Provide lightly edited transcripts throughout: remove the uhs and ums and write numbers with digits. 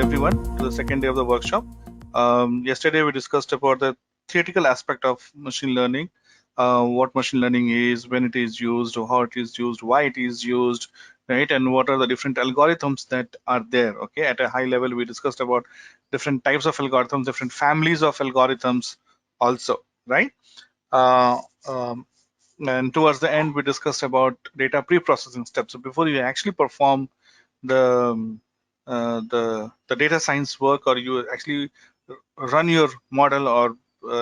everyone to the second day of the workshop. Yesterday we discussed about the theoretical aspect of machine learning, what machine learning is, when it is used, how it is used, why it is used, right? And what are the different algorithms that are there, okay? At a high level, we discussed about different types of algorithms, different families of algorithms also, right? Uh, um, and towards the end, we discussed about data pre-processing steps. So before you actually perform the the data science work, or you actually run your model or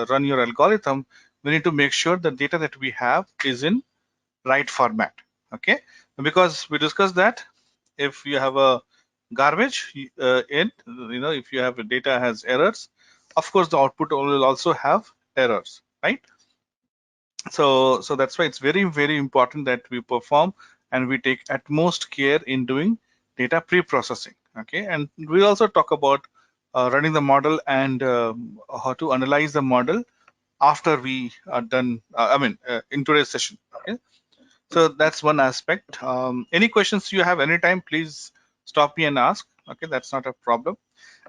run your algorithm, we need to make sure the data that we have is in right format. Okay, because we discussed that if you have a garbage if you have a data has errors, of course the output will also have errors, right? So that's why it's very important that we perform and we take utmost care in doing data pre-processing. Okay, and we'll also talk about running the model and how to analyze the model after we are done, in today's session. Okay, so that's one aspect. Any questions you have anytime, please stop me and ask. Okay, that's not a problem.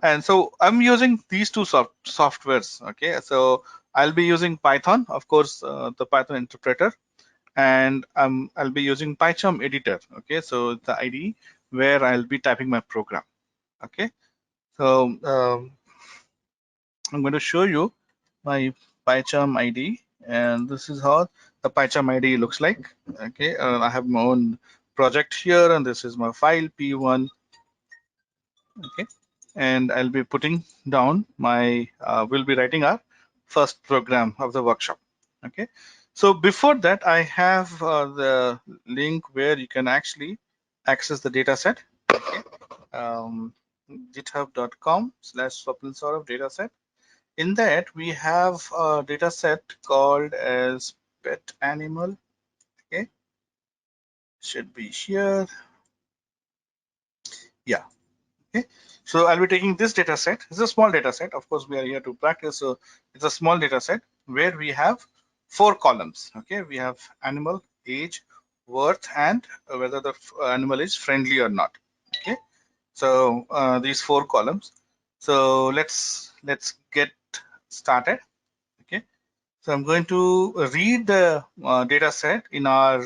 And so I'm using these two softwares. Okay, so I'll be using Python, of course, the Python interpreter, and I'll be using PyCharm editor. Okay, so the IDE where I'll be typing my program. Okay, so I'm going to show you my PyCharm IDE, and this is how the PyCharm IDE looks like. Okay, I have my own project here, and this is my file P1. Okay, and I'll be putting down my we'll be writing our first program of the workshop. Okay, so before that I have the link where you can actually access the data set. Okay, github.com/Swapnil Saurav dataset. In that we have a data set called as pet animal. Okay, should be here. Yeah. Okay, so I'll be taking this data set. It's a small data set. Of course, we are here to practice, so it's a small data set where we have 4 columns. Okay, we have animal, age, worth, and whether the animal is friendly or not. Okay, so these 4 columns. So let's get started. Okay, so I'm going to read the data set in our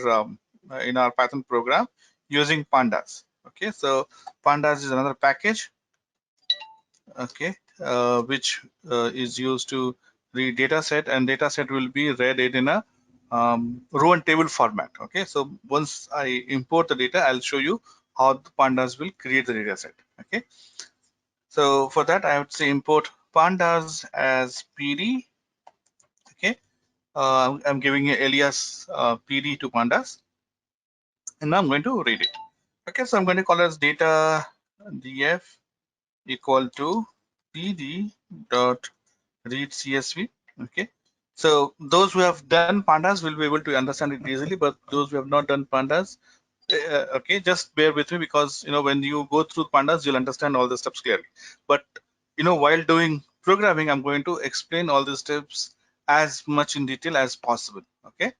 Python program using pandas. Okay, so pandas is another package, okay, which is used to read data set, and data set will be read in a row and table format. Okay, so once I import the data, I'll show you how the pandas will create the data set. Okay, so for that I would say import pandas as pd. Okay, I'm giving an alias pd to pandas, and now I'm going to read it. Okay, so I'm going to call as data df equal to pd dot read CSV. Okay, so those who have done pandas will be able to understand it easily, but those who have not done pandas, okay, just bear with me, because when you go through pandas you'll understand all the steps clearly. But while doing programming, I'm going to explain all these steps as much in detail as possible. Okay,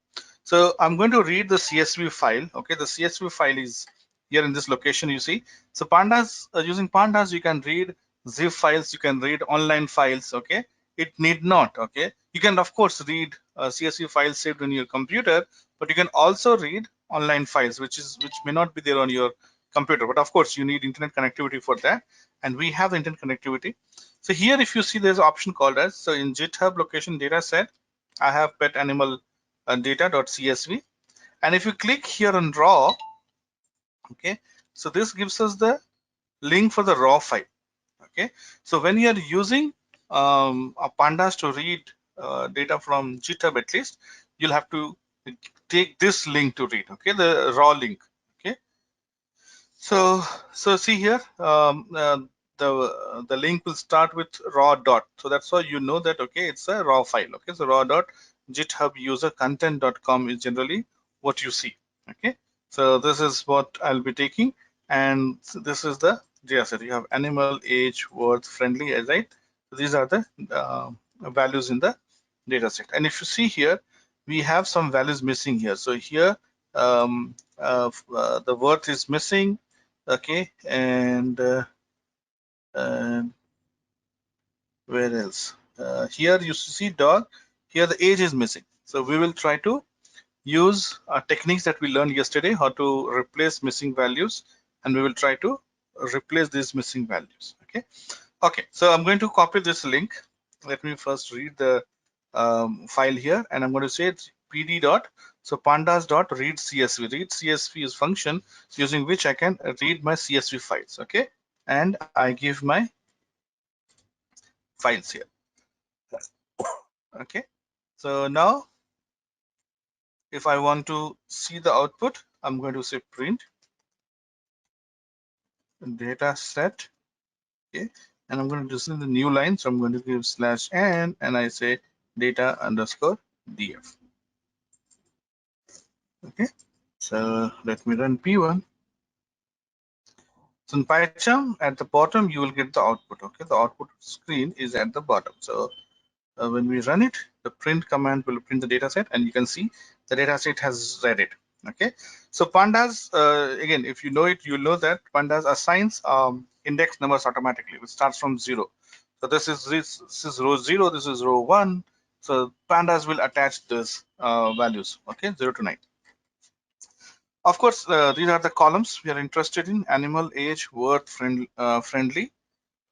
so I'm going to read the CSV file. Okay, the CSV file is here in this location, you see. So pandas, using pandas you can read zip files, you can read online files. Okay, it need not. Okay, you can of course read CSV files saved on your computer, but you can also read online files which may not be there on your computer, but of course you need internet connectivity for that, and we have the internet connectivity. So here if you see, there's an option called as, so in GitHub location data set I have pet animal data.csv, and if you click here on raw, okay, so this gives us the link for the raw file. Okay, so when you are using a pandas to read data from GitHub, at least you'll have to take this link to read. Okay, the raw link. Okay, so see here, the link will start with raw dot, so that's why you know that, okay, it's a raw file. Okay, so raw dot github user content.com is generally what you see. Okay, so this is what I'll be taking, and this is the data set. You have animal, age, worth, friendly, right? So these are the values in the data set, and if you see here, we have some values missing here. So here the worth is missing. Okay, and And where else? Here you see dog. Here the age is missing. So we will try to use techniques that we learned yesterday, how to replace missing values, and we will try to replace these missing values. Okay. Okay. So I'm going to copy this link. Let me first read the file here, and I'm going to say it's pd dot. So pandas dot read CSV. Read CSV is function using which I can read my CSV files. Okay. And I give my files here. Okay. So now if I want to see the output, I'm going to say print data set. Okay. And I'm going to do in the new line. So I'm going to give /n and I say data underscore df. Okay. So let me run P1. So in PyCharm at the bottom, you will get the output. Okay. The output screen is at the bottom. So when we run it, the print command will print the data set, and you can see the data set has read it. Okay. So pandas, again, if you know it, you'll know that pandas assigns index numbers automatically, which starts from 0. So this is row 0, this is row 1. So pandas will attach this values, okay, 0 to 9. Of course, these are the columns we are interested in: animal, age, worth, friendly.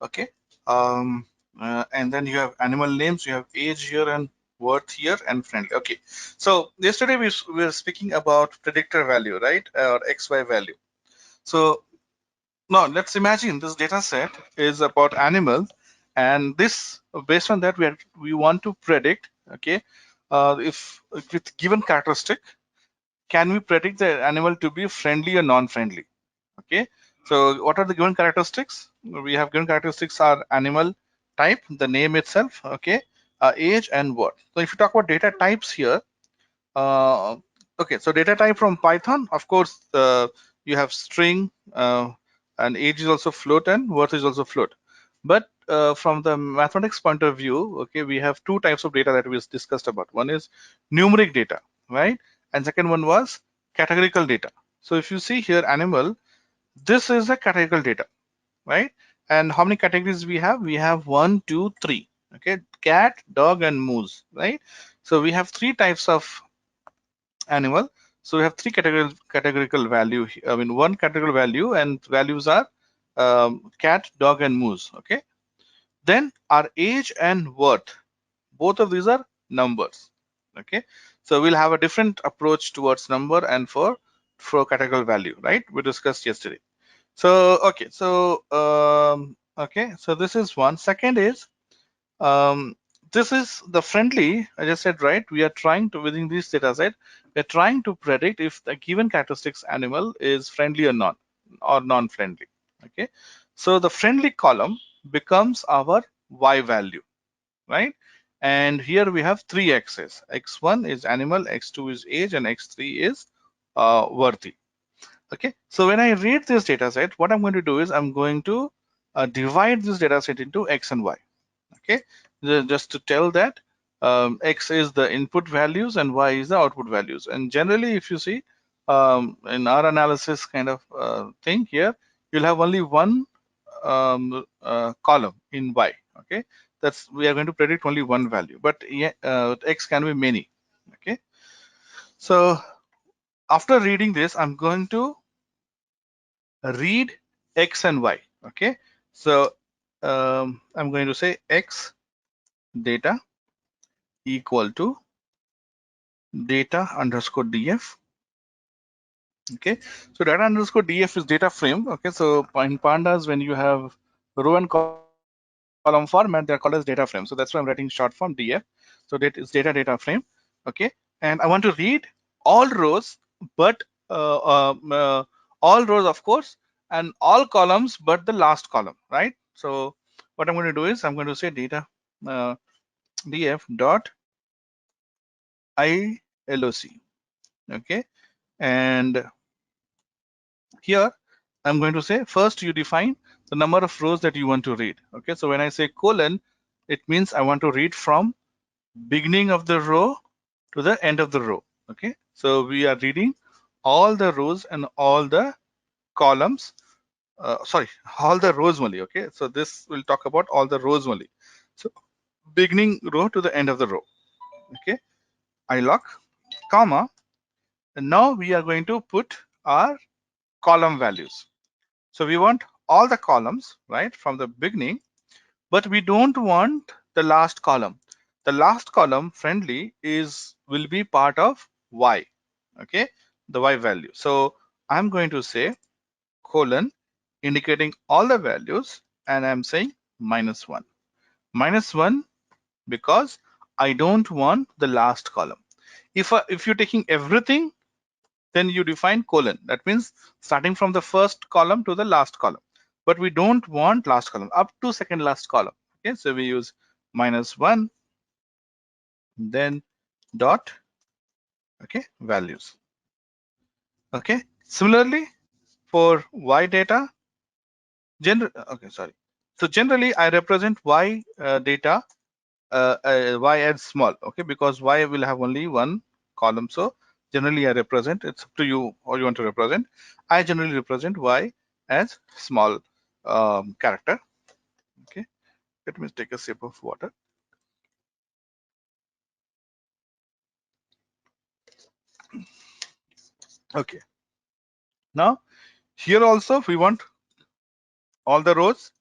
Okay. And then you have animal names, you have age here and worth here and friendly. Okay. So yesterday we were speaking about predictor value, right? Or XY value. So now let's imagine this data set is about animal, and this based on that we want to predict, okay, if with given characteristic, can we predict the animal to be friendly or non-friendly? Okay. So what are the given characteristics? We have given characteristics are animal type, the name itself, okay, age and worth. So if you talk about data types here, uh, okay, so data type from Python, of course, you have string, and age is also float and worth is also float. But from the mathematics point of view, okay, we have two types of data that we discussed about. One is numeric data, right? And second one was categorical data. So if you see here, animal, this is a categorical data, right? And how many categories we have? We have 1, 2, 3. Okay, cat, dog, and moose, right? So we have three types of animal. So we have three categorical value. I mean, one categorical value, and values are cat, dog, and moose. Okay. Then our age and worth, both of these are numbers. Okay. So we'll have a different approach towards number and for categorical value, right? We discussed yesterday. So okay, so okay, so this is one. Second is this is the friendly. I just said, right, we are trying to, within this data set, we're trying to predict if the given characteristics animal is friendly or not, or non-friendly. Okay, so the friendly column becomes our y value, right? And here we have three x's. X1 is animal, x2 is age, and x3 is worthy. Okay, so when I read this data set, what I'm going to do is I'm going to divide this data set into x and y. Okay, just to tell that x is the input values and y is the output values. And generally, if you see in our analysis kind of thing here, you'll have only one column in y. Okay, that's, we are going to predict only one value, but yeah, x can be many. Okay, so after reading this, I'm going to read x and y. Okay, so I'm going to say x data equal to data underscore df. Okay, so data underscore df is data frame. Okay, so in pandas, when you have row and column format, they're called as data frame. So that's why I'm writing short form df. So that is data frame. Okay, and I want to read all rows, but all rows, of course, and all columns but the last column, right? So what I'm going to do is I'm going to say data df dot iloc. Okay, and here I'm going to say first you define the number of rows that you want to read. Okay, so when I say colon, it means I want to read from beginning of the row to the end of the row. Okay, so we are reading all the rows and all the columns sorry, all the rows only. Okay, so this will talk about all the rows only. So beginning row to the end of the row. Okay, iloc, comma, and now we are going to put our column values. So we want all the columns, right, from the beginning, but we don't want the last column. The last column friendly is will be part of y. Okay, the y value. So I'm going to say colon indicating all the values, and I'm saying -1. -1 because I don't want the last column. If you're taking everything, then you define colon. That means starting from the first column to the last column. But we don't want last column up to second last column. Okay, so we use -1, then dot, okay, values. Okay, similarly for y data, okay, sorry. So generally I represent y data y as small, okay, because y will have only one column. So generally I represent, it's up to you how you want to represent. I generally represent y as small character. Okay, let me take a sip of water. Okay, now here also we want all the rows,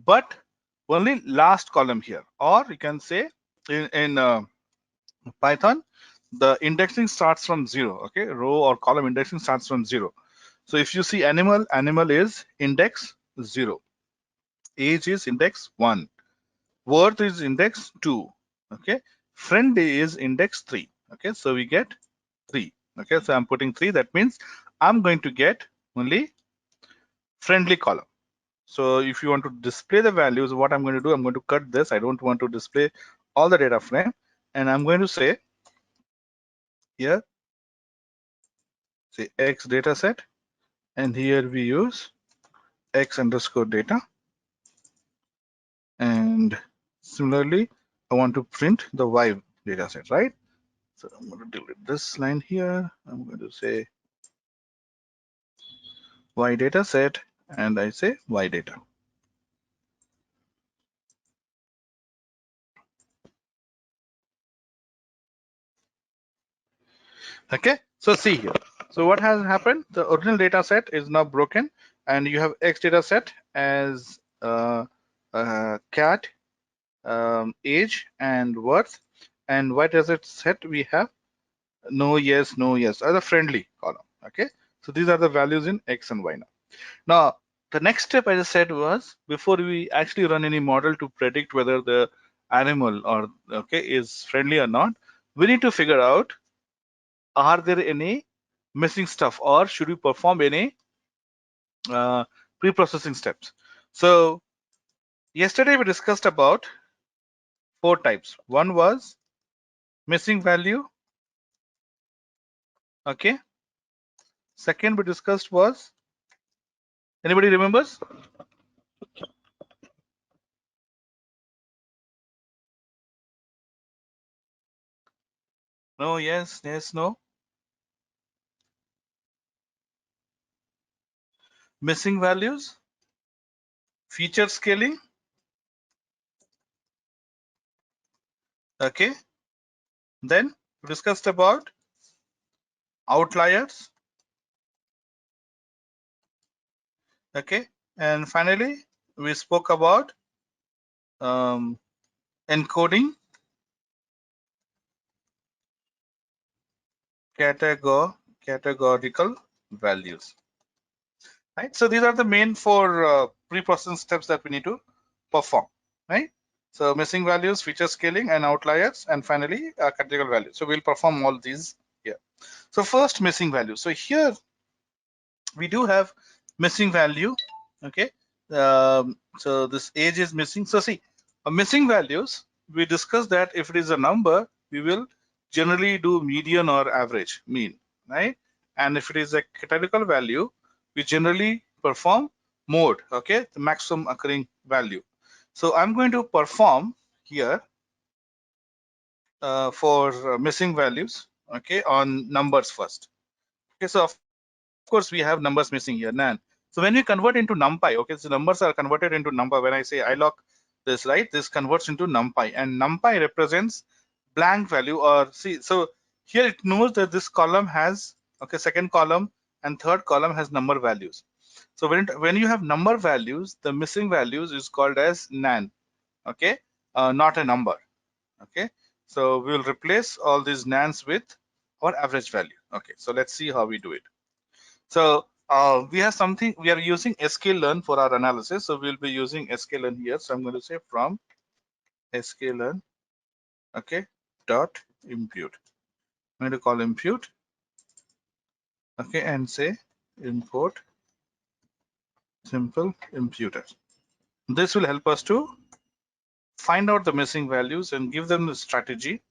but only last column here, or you can say in Python, the indexing starts from 0. Okay, row or column indexing starts from 0. So if you see animal, animal is index 0, age is index 1, worth is index 2. Okay, friend is index 3. Okay, so we get 3. Okay, so I'm putting 3. That means I'm going to get only friendly column. So if you want to display the values, what I'm going to do, I'm going to cut this. I don't want to display all the data frame, and I'm going to say here, say X data set, and here we use X underscore data, and similarly I want to print the Y data set, right? So I'm going to delete this line here. I'm going to say Y data set, and I say Y data. Okay, so see here. So what has happened? The original data set is now broken, and you have X data set as cat, age, and worth, and Y data set we have no, yes, no, yes, as a friendly column. Okay, so these are the values in X and Y now. Now, the next step, as I said, was before we actually run any model to predict whether the animal or okay is friendly or not, we need to figure out, are there any missing stuff, or should we perform any pre-processing steps? So yesterday we discussed about 4 types. One was missing value. Okay. Second we discussed was, anybody remembers? No, yes, yes, no. Missing values, feature scaling. Okay. Then we discussed about outliers. Okay. And finally, we spoke about encoding categorical values. Right. So these are the main 4 pre-processing steps that we need to perform. Right. So missing values, feature scaling, and outliers, and finally categorical values. So we'll perform all these here. So first, missing value. So here we do have missing value. Okay, so this age is missing. So see, missing values, we discussed that if it is a number, we will generally do median or average, mean, right? And if it is a categorical value, we generally perform mode, okay, the maximum occurring value. So I'm going to perform here for missing values, okay, on numbers first. Okay, so of course we have numbers missing here, nan. So when we convert into NumPy, okay, so numbers are converted into NumPy. When I say iloc this, right, this converts into NumPy, and NumPy represents blank value, or see, so here it knows that this column has, okay, second column and third column has number values. So when you have number values, the missing values is called as nan, okay, not a number, okay. So we will replace all these nans with our average value. Okay, so let's see how we do it. So we have something, we are using sklearn for our analysis. So we'll be using sklearn here. So I'm going to say from sklearn, okay, dot impute. I'm going to call impute, okay, and say import simple imputer. This will help us to find out the missing values and give them the strategy.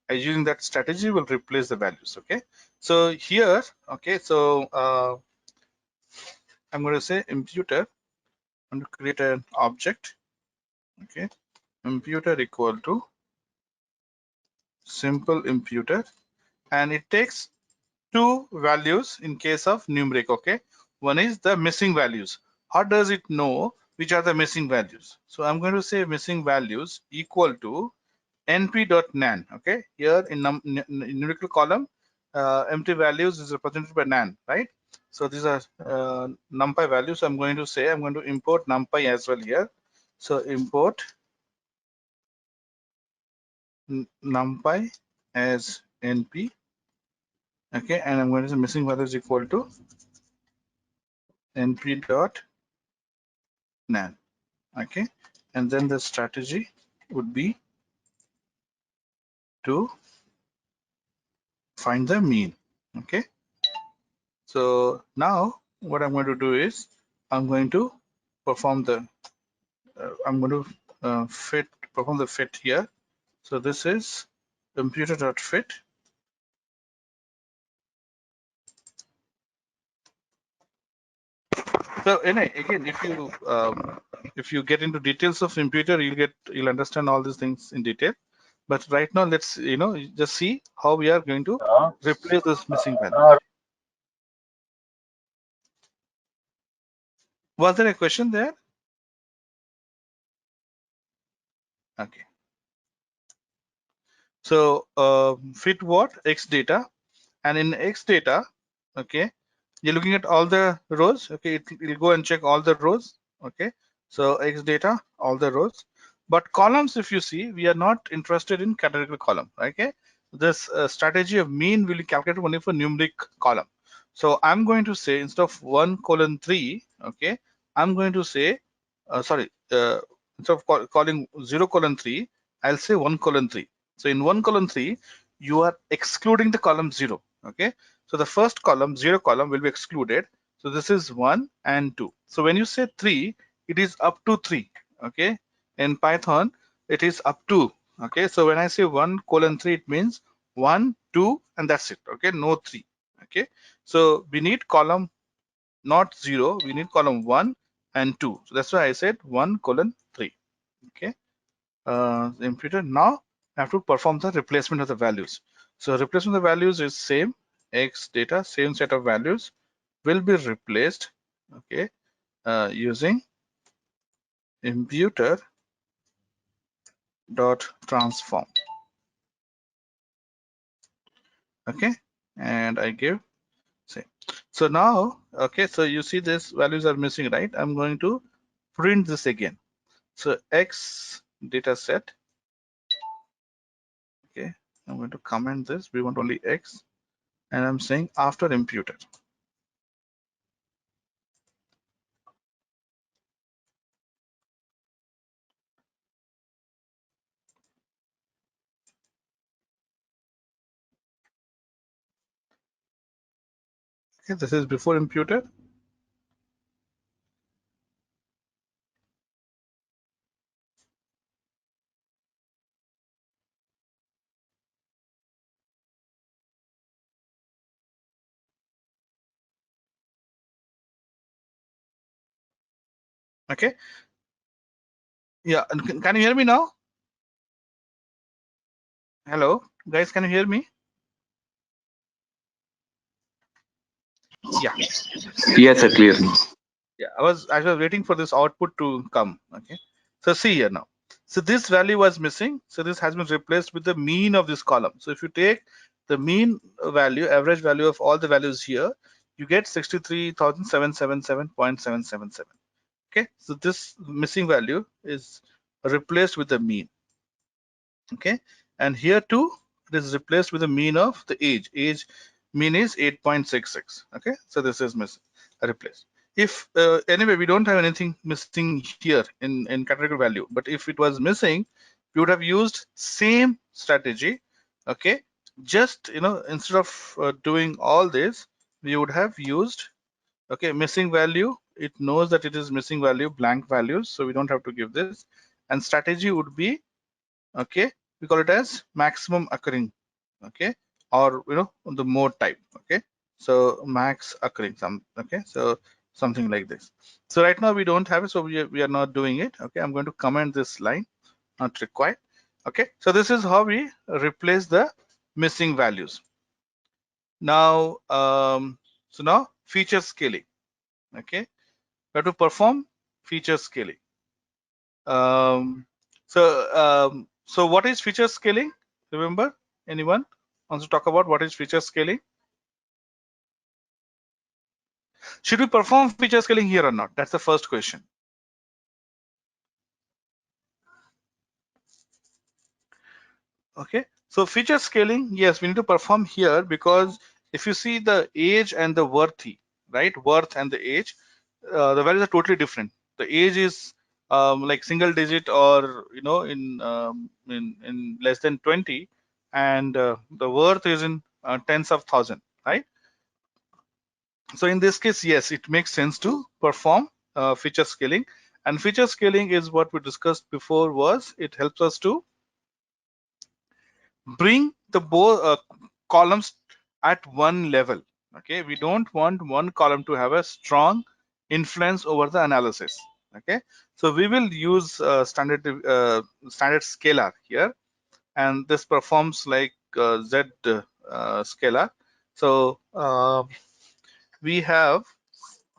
And using that strategy, will replace the values. Okay. So here, okay, so I'm going to say imputer. I'm going to create an object. Okay, imputer equal to simple imputer, and it takes two values in case of numeric. Okay, one is the missing values. How does it know which are the missing values? So I'm going to say missing values equal to np.nan. Okay, here in numerical column, empty values is represented by nan, right? So these are numpy values. I'm going to say I'm going to import numpy as well here. So import numpy as np. Okay, and I'm going to say missing values equal to np.nan. Okay, and then the strategy would be to find the mean. Okay, so now what I'm going to do is I'm going to perform the I'm going to perform the fit here. So this is imputer.fit. So again, if you get into details of imputer, you'll understand all these things in detail. But right now, let's just see how we are going to replace this missing value. Was there a question there? Okay. So fit what? X data, and in X data, okay, you're looking at all the rows. Okay, it'll go and check all the rows. Okay, so X data, all the rows. But columns, if you see, we are not interested in categorical column. Okay, this strategy of mean will be calculated only for numeric column. So I'm going to say instead of 1:3, okay, I'm going to say instead of calling 0:3, I'll say 1:3. So in 1:3, you are excluding the column 0. Okay, so the first column, 0 column, will be excluded. So this is 1 and 2. So when you say 3, it is up to 3. Okay, in Python, it is up to. Okay, so when I say 1:3, it means 1, 2, and that's it. Okay, no 3. Okay, so we need column not 0, we need column 1 and 2. So that's why I said 1:3. Okay, imputer. Now I have to perform the replacement of the values. So replacement of the values is same X data, same set of values will be replaced, okay, using imputer dot transform. Okay, and I give same. So now, okay, so you see these values are missing, right? I'm going to print this again. So X data set. Okay, I'm going to comment this. We want only X, and I'm saying after imputer. Okay, this is before imputer. Okay, yeah, and can you hear me now? Hello, guys, can you hear me? Yeah. Yes, sir, clear. Yeah, I was waiting for this output to come. Okay, so see here now. So this value was missing. So this has been replaced with the mean of this column. So if you take the mean value, average value of all the values here, you get 63,777.777. Okay, so this missing value is replaced with the mean. Okay, and here too it is replaced with the mean of the age mean is 8.66. okay, so this is missing, replaced. If anyway we don't have anything missing here in categorical value, but if it was missing we would have used same strategy. Okay, just instead of doing all this, we would have used, okay, missing value, it knows that it is missing value, blank values, so we don't have to give this, and strategy would be, okay, we call it as maximum occurring, okay, or the mode type. Okay, so max occurring okay, so something like this. So right now we don't have it, so we are not doing it. Okay, I'm going to comment this line, not required. Okay, so this is how we replace the missing values. Now so now feature scaling. Okay, we have to perform feature scaling. So what is feature scaling? Remember, anyone wants to talk about what is feature scaling? Should we perform feature scaling here or not? That's the first question. Okay, so feature scaling, yes, we need to perform here, because if you see the age and the worthy, right, worth and the age, the values are totally different. The age is like single digit, or in less than 20, and the worth is in tens of thousand, right? So in this case, yes, it makes sense to perform feature scaling. And feature scaling is what we discussed before, was it helps us to bring the columns at one level. Okay, we don't want one column to have a strong influence over the analysis. Okay, so we will use standard scalar here, and this performs like Z scalar. So we have,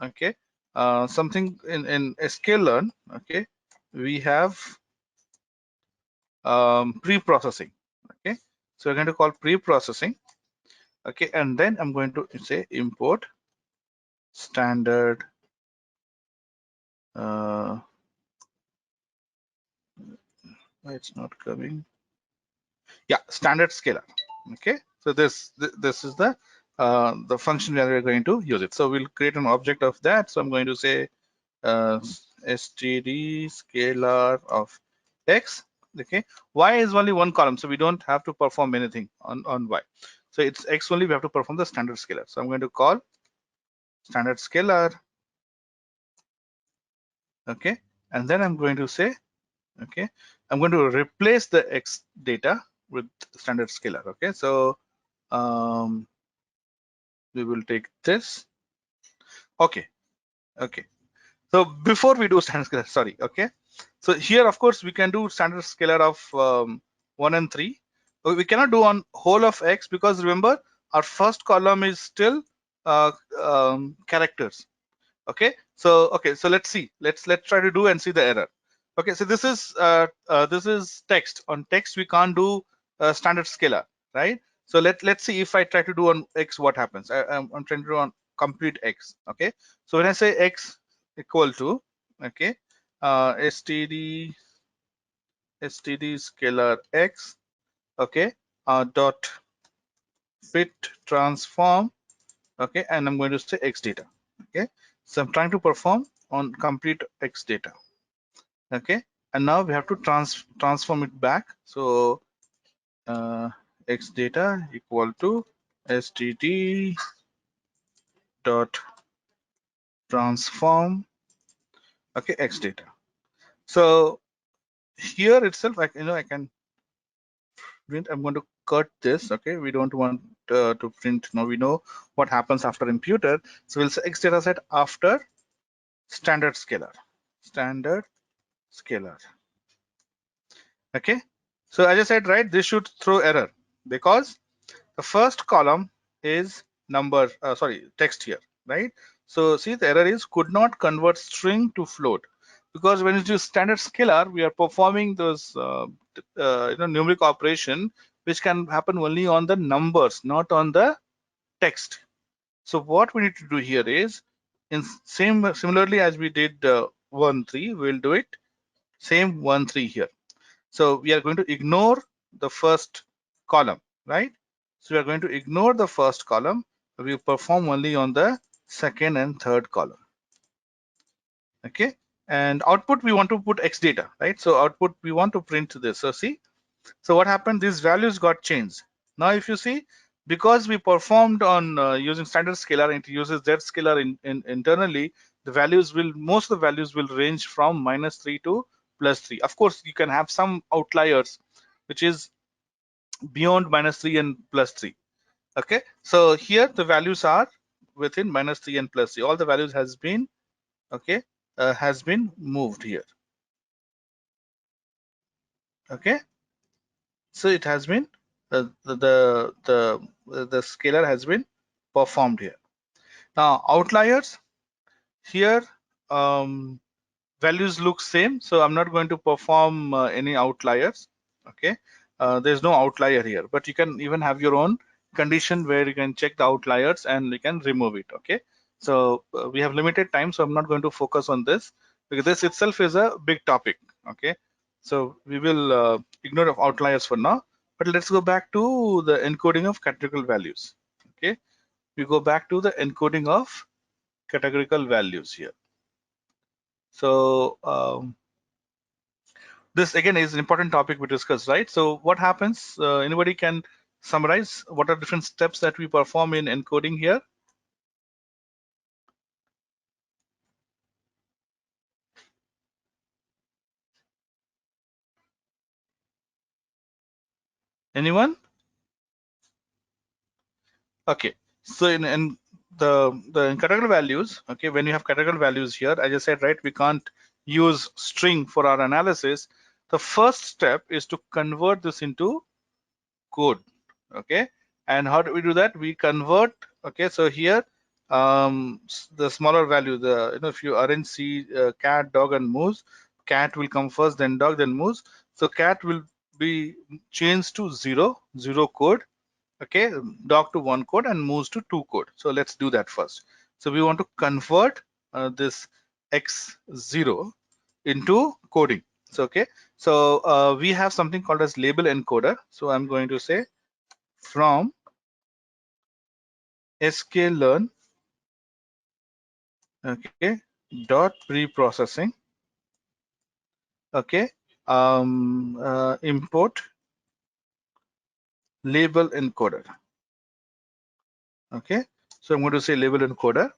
okay, something in sklearn. Okay, we have pre-processing. Okay, so we're going to call pre-processing. Okay, and then I'm going to say import standard it's not coming. Yeah, standard scalar. Okay, so this is the function where we're going to use it. So we'll create an object of that. So I'm going to say std scalar of x. Okay, y is only one column, so we don't have to perform anything on y. So it's x only, we have to perform the standard scalar. So I'm going to call standard scalar. Okay, and then I'm going to say, okay, I'm going to replace the x data with standard scalar. Okay, so we will take this. Okay, okay, so before we do standard scalar, sorry, okay, so here of course we can do standard scalar of 1 and 3. We cannot do on whole of x, because remember our first column is still characters. Okay, so let's see, let's try to do and see the error. Okay, so this is text. On text we can't do standard scalar, right? So let's see if I try to do on x, what happens. I'm trying to do on complete x. Okay, so when I say x equal to, okay, std scalar x, okay, dot fit transform, okay, and I'm going to say x data. Okay, so I'm trying to perform on complete x data. Okay, and now we have to transform it back. So x data equal to std dot transform, okay, x data. So here itself, I can print. I'm going to cut this. Okay, we don't want to print. Now we know what happens after imputed. So we'll say x data set after standard scalar. Standard scalar. Okay, so as I said, right, this should throw error, because the first column is number, sorry, text here, right? So see, the error is could not convert string to float, because when it is standard scalar, we are performing those numeric operation which can happen only on the numbers, not on the text. So what we need to do here is, in similarly as we did 1 3, we'll do it same 1 3 here. So we are going to ignore the first column, right? So we are going to ignore the first column. We perform only on the second and third column. Okay, and output we want to put X data, right? So output we want to print this. So see, so what happened? These values got changed. Now if you see, because we performed on using standard scalar and it uses Z scalar internally, the values will, most of the values will range from -3 to +3. Of course, you can have some outliers which is beyond -3 and +3. Okay, so here the values are within -3 and +3. All the values has been, okay, has been moved here. Okay, so it has been the scalar has been performed here. Now outliers here, values look same, so I'm not going to perform any outliers. Okay, there's no outlier here, but you can even have your own condition where you can check the outliers and you can remove it. Okay, so we have limited time, so I'm not going to focus on this because this itself is a big topic. Okay, so we will ignore the outliers for now, but let's go back to the encoding of categorical values. Okay, we go back to the encoding of categorical values here. So this again is an important topic we discussed, right? So what happens? Anybody can summarize what are different steps that we perform in encoding here? Anyone? Okay. So in the in categorical values, okay, when you have categorical values here, as I said, right, we can't use string for our analysis. The first step is to convert this into code. Okay, and how do we do that? We convert. Okay, so here the smaller value, the if you arrange C, cat, dog, and moose, cat will come first, then dog, then moose. So cat will be changed to 0 code. Okay, dog to 1 code and moose to 2 code. So let's do that first. So we want to convert this x0 into coding. So okay, so we have something called as label encoder. So I'm going to say from sklearn, okay, dot pre-processing, okay, import label encoder. Okay, so I'm going to say label encoder,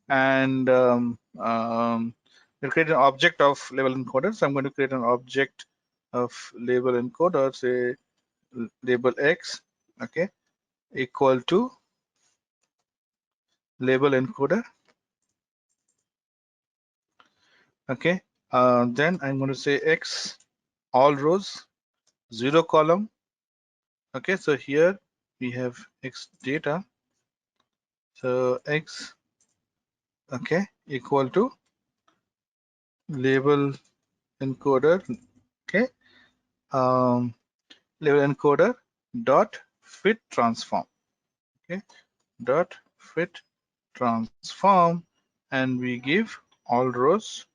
and we'll create an object of label encoder. So I'm going to create an object of label encoder, say label x, okay, equal to label encoder. Okay, then I'm going to say x all rows 0 column. Okay, so here we have x data, so x, okay, equal to label encoder, okay, label encoder dot fit transform, okay, dot fit transform, and we give all rows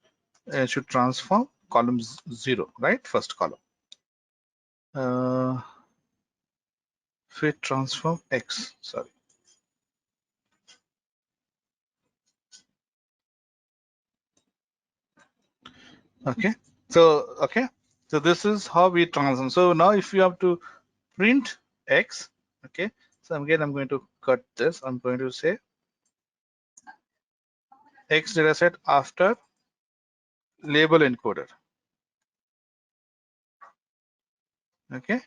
should transform columns 0, right, first column, fit transform x, sorry. Okay, so okay, so this is how we transform. So now if you have to print x, okay, so again I'm going to cut this. I'm going to say x dataset after label encoder. Okay,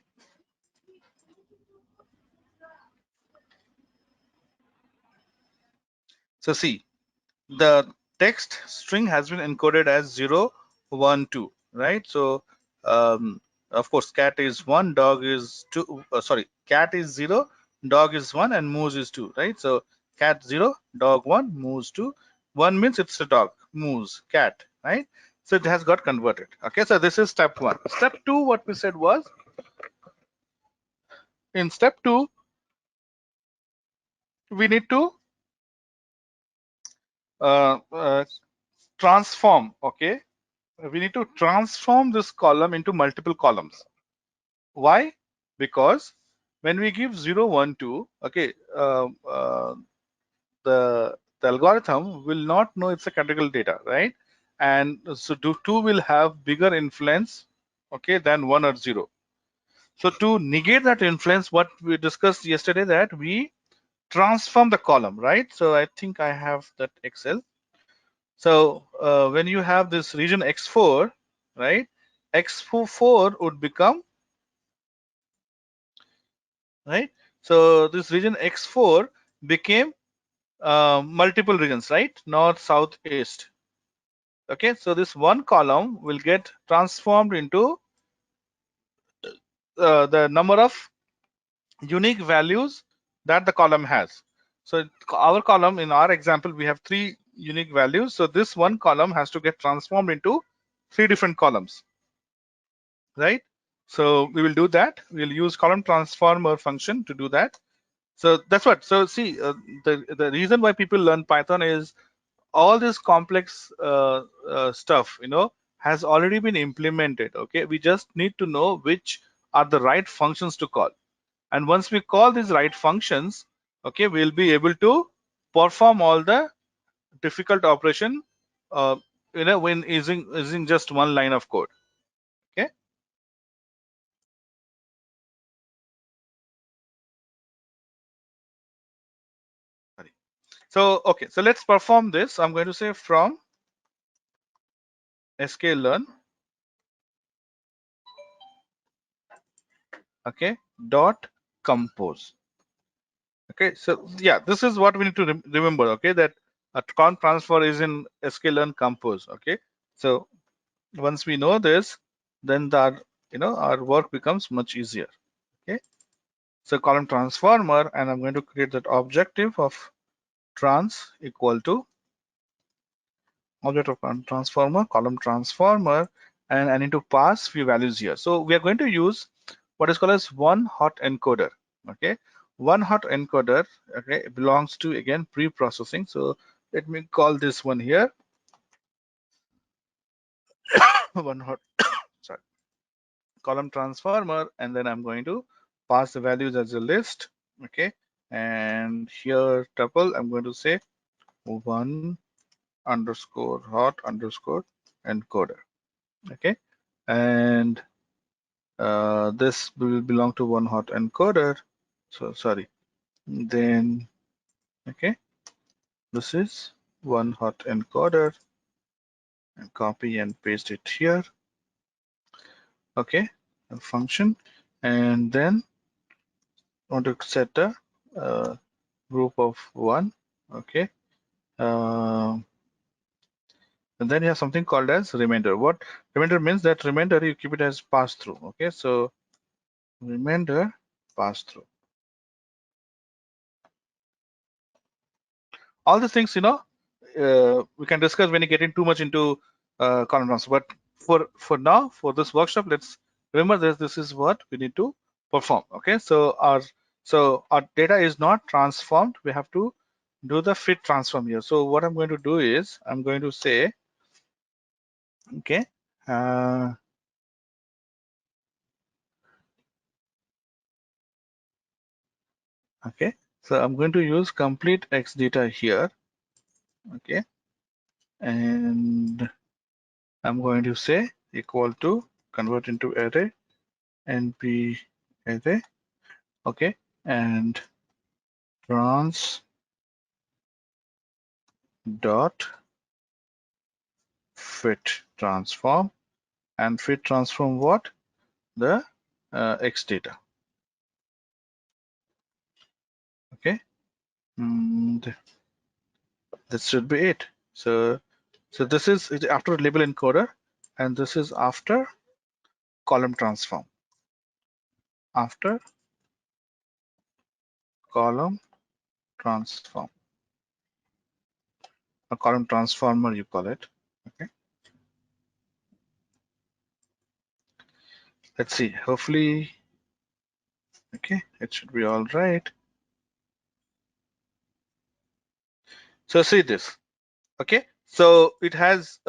so see, the text string has been encoded as 0 1 2, right? So of course cat is 1, dog is 2, sorry, cat is 0, dog is 1, and moose is 2, right? So cat 0, dog 1, moose 2. 1 means it's a dog, moose, cat, right? So it has got converted. Okay, so this is step 1. Step 2, what we said was, in step 2, we need to transform. Okay, we need to transform this column into multiple columns. Why? Because when we give 0, 1, 2, okay, the algorithm will not know it's a categorical data, right? And so 2 will have bigger influence, okay, than 1 or 0. So to negate that influence, what we discussed yesterday, that we transform the column, right? So I think I have that Excel. So when you have this region X4, right, X4 would become, right? So this region X4 became multiple regions, right? North, south, east. Okay, so this one column will get transformed into the number of unique values that the column has. So our column, in our example, we have 3 unique values. So this one column has to get transformed into 3 different columns, right? So we will do that. We'll use column transformer function to do that. So that's what. So see, the reason why people learn Python is all this complex stuff, has already been implemented. Okay, we just need to know which are the right functions to call, and once we call these right functions, okay, we'll be able to perform all the difficult operation, uh, when using just one line of code. Okay. Sorry. So okay, so let's perform this. I'm going to say from sklearn, okay, dot compose. Okay, so yeah, this is what we need to remember. Okay, that a const transfer is in sklearn compose. Okay, so once we know this, then our work becomes much easier. Okay, so column transformer, and I'm going to create that objective of trans equal to object of transformer, column transformer, and I need to pass few values here. So we are going to use what is called as one hot encoder. Okay, one hot encoder, okay, belongs to, again, pre-processing. So let me call this one here one hot sorry, column transformer, and then I'm going to pass the values as a list. Okay, and here tuple, I'm going to say one underscore hot underscore encoder. Okay, and this will belong to one hot encoder. So sorry, then okay, this is one hot encoder, and copy and paste it here. Okay, a function, and then want to set a group of 1. Okay, and then you have something called as remainder. What remainder means? That remainder you keep it as pass through. Okay, so remainder pass through. All these things, we can discuss when you get in too much into column transfer. But for now, for this workshop, let's remember this is what we need to perform. Okay, so our data is not transformed. We have to do the fit transform here. So what I'm going to do is I'm going to say, okay, okay, so I'm going to use complete X data here. Okay, and I'm going to say equal to convert into array np array. Okay, and trans dot fit transform, and fit transform what? The X data. Okay, and this should be it. So this is after label encoder, and this is after column transform. After column transform. a column transformer, you call it. Okay. Let's see. Hopefully, okay, it should be all right. So see this. Okay. So it has,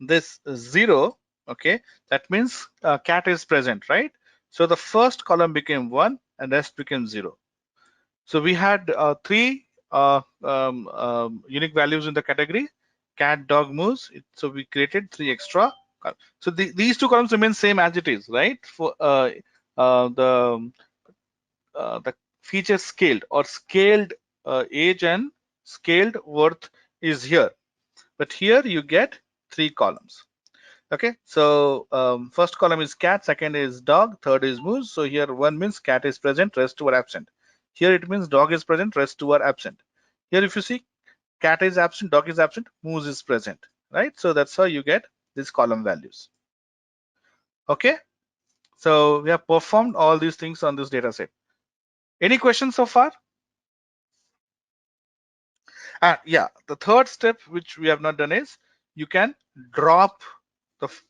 this 0. Okay. That means cat is present, right? So the first column became 1 and rest became 0. So we had three unique values in the category: cat, dog, moose. So we created 3 extra. So these 2 columns remain same as it is, right? For uh, the the feature scaled or scaled age and scaled worth is here, but here you get 3 columns. Okay, so first column is cat, second is dog, third is moose. So here 1 means cat is present, rest 2 are absent. Here it means dog is present, rest 2 are absent. Here if you see, cat is absent, dog is absent, moose is present, right? So that's how you get these column values. Okay, so we have performed all these things on this data set. Any questions so far? Yeah, the third step which we have not done is you can drop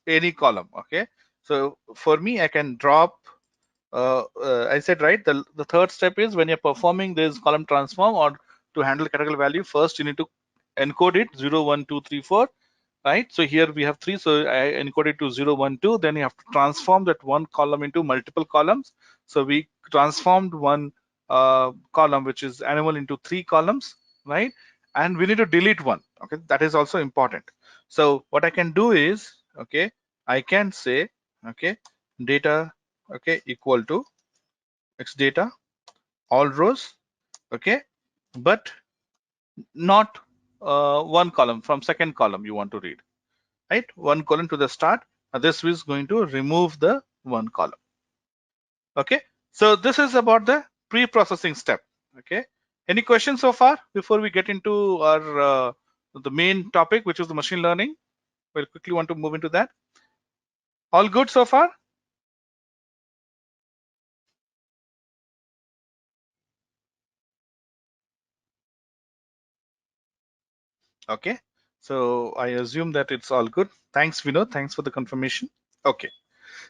any column. Okay, so for me, I can drop. I said right. The third step is when you're performing this column transform or to handle categorical value. First, you need to encode it 0, 1, 2, 3, 4. Right. So here we have 3. So I encode it to 0, 1, 2. Then you have to transform that one column into multiple columns. So we transformed one column, which is animal, into 3 columns. Right. And we need to delete one. Okay. That is also important. So what I can do is, okay, I can say, okay, data, okay, equal to x data all rows, okay, but not one column. From second column you want to read, right? One column to the start. This is going to remove the one column. Okay, so this is about the pre-processing step. Okay, any questions so far before we get into our the main topic, which is the machine learning? We'll quickly want to move into that. All good so far? Okay, so I assume that it's all good. Thanks, Vinod. Thanks for the confirmation. Okay,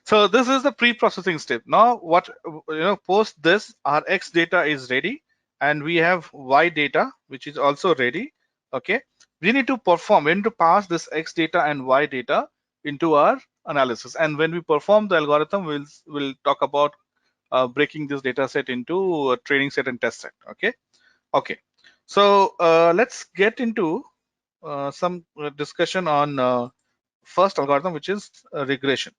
so this is the pre-processing step. Now, what post this, our X data is ready, and we have Y data, which is also ready. Okay, we need to perform. We need to pass this X data and Y data into our analysis, and when we perform the algorithm, we'll talk about breaking this data set into a training set and test set. Okay, okay. So let's get into some discussion on first algorithm, which is regression.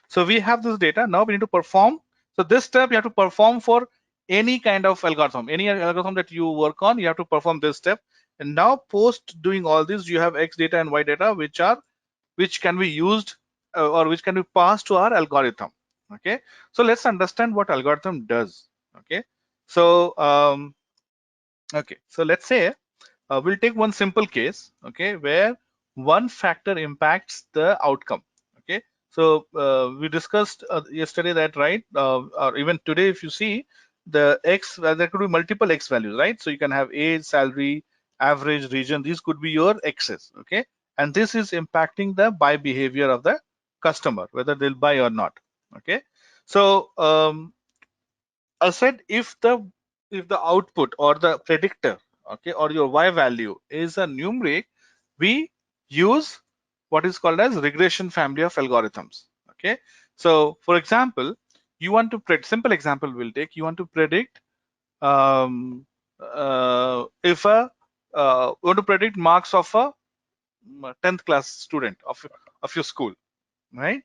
So we have this data. Now we need to perform. So this step you have to perform for any kind of algorithm. Any algorithm that you work on, you have to perform this step. And now post doing all this, you have X data and Y data, which can be used or which can be passed to our algorithm. Okay. So let's understand what algorithm does. Okay. So okay. So let's say we'll take one simple case, okay, where one factor impacts the outcome. Okay, so we discussed yesterday that, right, or even today, if you see the x, there could be multiple x values, right? So you can have age, salary, average, region. These could be your x's. Okay, and this is impacting the buy behavior of the customer, whether they'll buy or not. Okay, so I said if the output or the predictor, okay, or your y value is a numeric, we use what is called as regression family of algorithms. Okay, so for example, you want to predict, simple example we'll take, you want to predict if a you want to predict marks of a 10th class student of your school, right?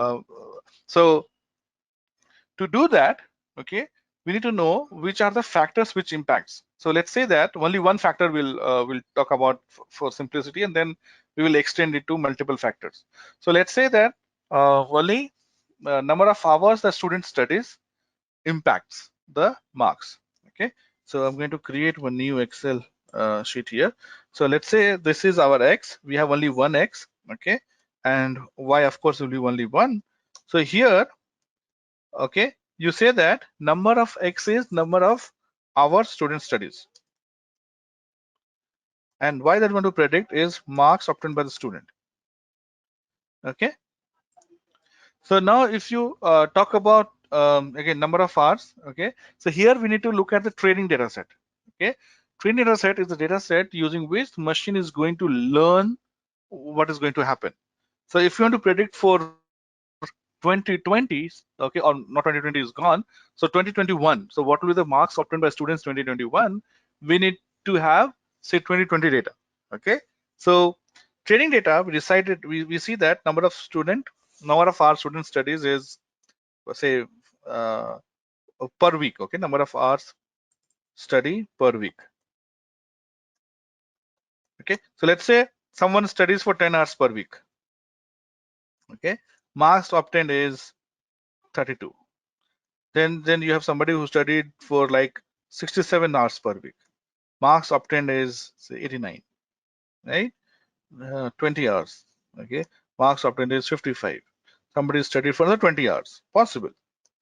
uh, so to do that, okay, we need to know which are the factors which impacts. So let's say that only one factor will talk about for simplicity, and then we will extend it to multiple factors. So let's say that only number of hours the student studies impacts the marks. Okay, so I'm going to create one new Excel sheet here. So let's say this is our X, we have only one X. Okay, and Y of course will be only one. So here, okay, you say that number of x is number of hours student studies. and why that we want to predict is marks obtained by the student. Okay, so now if you talk about again number of hours, okay, so here we need to look at the training data set. Okay, training data set is the data set using which the machine is going to learn what is going to happen. So if you want to predict for 2020, okay, or not 2020 is gone, so 2021, so what will be the marks obtained by students 2021? We need to have say 2020 data. Okay, so training data, we decided, we see that number of our student studies is say uh, per week. Okay, number of hours study per week. Okay, so let's say someone studies for 10 hours per week. Okay, marks obtained is 32. Then you have somebody who studied for like 67 hours per week. Marks obtained is say 89, right? 20 hours. Okay, marks obtained is 55. Somebody studied for another 20 hours, possible.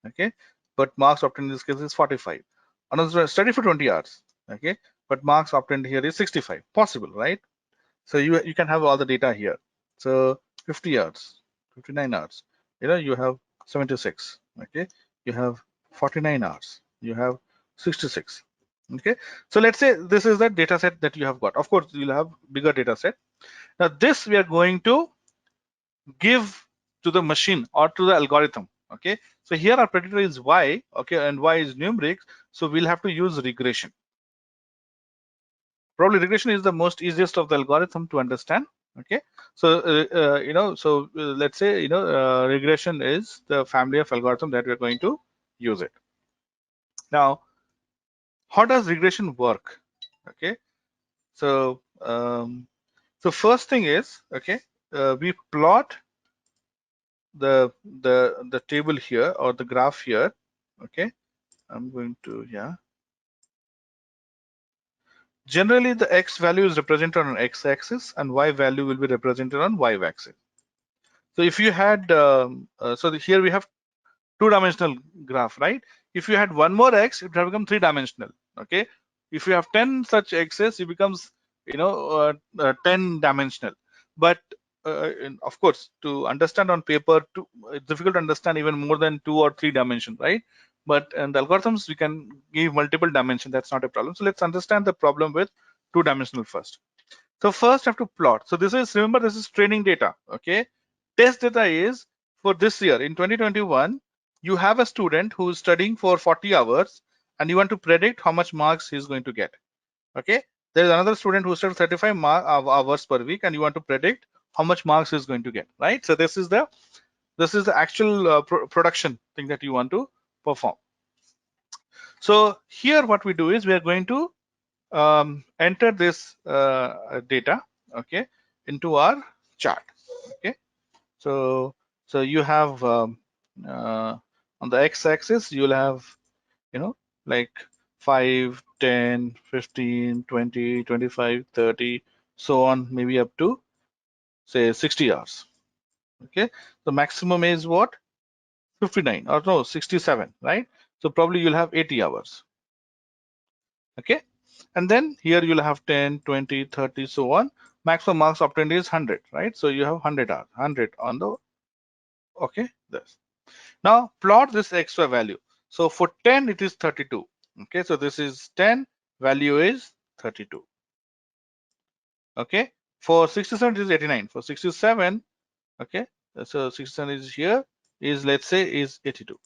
Okay, but marks obtained in this case is 45. Another study for 20 hours. Okay, but marks obtained here is 65, possible, right? So you can have all the data here. So 50 hours, 59 hours. You have 76. Okay, you have 49 hours. You have 66. Okay, so let's say this is the data set that you have got. Of course, you'll have bigger data set. Now this we are going to give to the machine or to the algorithm. Okay, so here our predictor is y. Okay, and y is numeric. So we'll have to use regression. Probably regression is the most easiest of the algorithm to understand. Okay, so let's say regression is the family of algorithm that we're going to use it. Now how does regression work? Okay, so so first thing is, okay, we plot the table here or the graph here. Okay, I'm going to, yeah, generally the x value is represented on an x-axis and y value will be represented on y-axis. So if you had here we have two-dimensional graph, right? If you had one more x, it would have become three-dimensional. Okay, if you have 10 such x's, it becomes 10-dimensional. But of course, to understand on paper, it's difficult to understand even more than 2 or 3 dimension, right? But in the algorithms, we can give multiple dimension. That's not a problem. So let's understand the problem with two-dimensional first. So first I have to plot. So this is, remember, this is training data. Okay, test data is for this year in 2021. You have a student who is studying for 40 hours and you want to predict how much marks he's going to get. Okay, there is another student who studied 35 hours per week and you want to predict how much marks he's going to get, right? So this is the actual production thing that you want to perform. So here what we do is we are going to enter this data, okay, into our chart. Okay, so you have on the x-axis you'll have like 5, 10, 15, 20, 25, 30, so on, maybe up to say 60 hours. Okay, the maximum is what, 59 or no 67, right? So probably you'll have 80 hours. Okay, and then here you'll have 10, 20, 30, so on. Maximum marks obtained is 100, right? So you have 100 hours, 100 on the, okay, this. Now plot this extra value. So for 10 it is 32. Okay, so this is 10, value is 32. Okay, for 67 it is 89. For 67, okay, so 67 is here, is, let's say, is 82.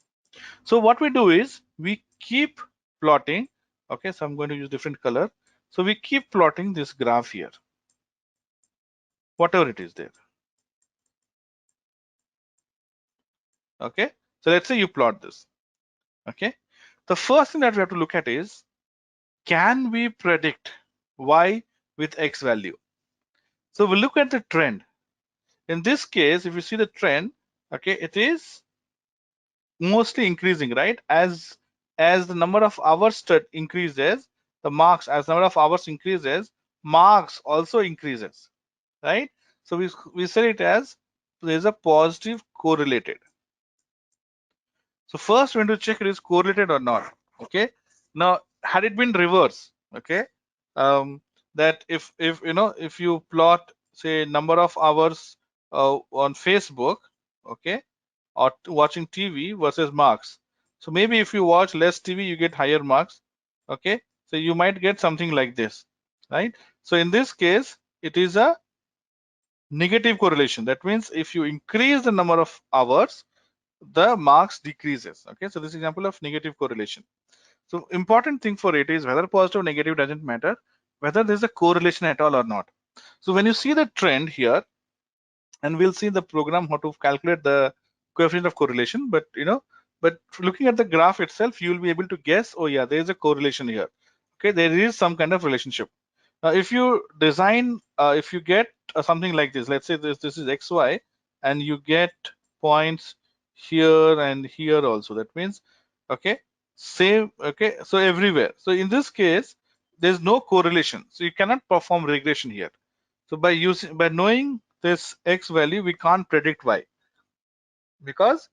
So what we do is we keep plotting. Okay, so I'm going to use different color. So we keep plotting this graph here, whatever it is there. Okay, so let's say you plot this. Okay, the first thing that we have to look at is, can we predict y with x value? So we look at the trend. In this case, if you see the trend, okay, it is mostly increasing, right? As the number of hours increases, the marks, as number of hours increases, marks also increases, right? So we say it as there is a positive correlated. So first we want to check it is correlated or not. Okay, now had it been reverse, okay, that if you know, if you plot say number of hours on Facebook, okay, or watching TV versus marks. So maybe if you watch less TV, you get higher marks. Okay, so you might get something like this, right? So in this case, it is a negative correlation. That means if you increase the number of hours, the marks decreases. Okay, so this is example of negative correlation. So important thing for it is whether positive or negative doesn't matter, whether there's a correlation at all or not. So when you see the trend here, and we'll see the program how to calculate the coefficient of correlation, but you know, but looking at the graph itself, you'll be able to guess, oh yeah, there is a correlation here. Okay, there is some kind of relationship. Now, if you design, if you get something like this, let's say this is XY, and you get points here and here also. That means, okay, same. Okay, so everywhere. So in this case, there's no correlation. So you cannot perform regression here. So by knowing this X value, we can't predict Y, because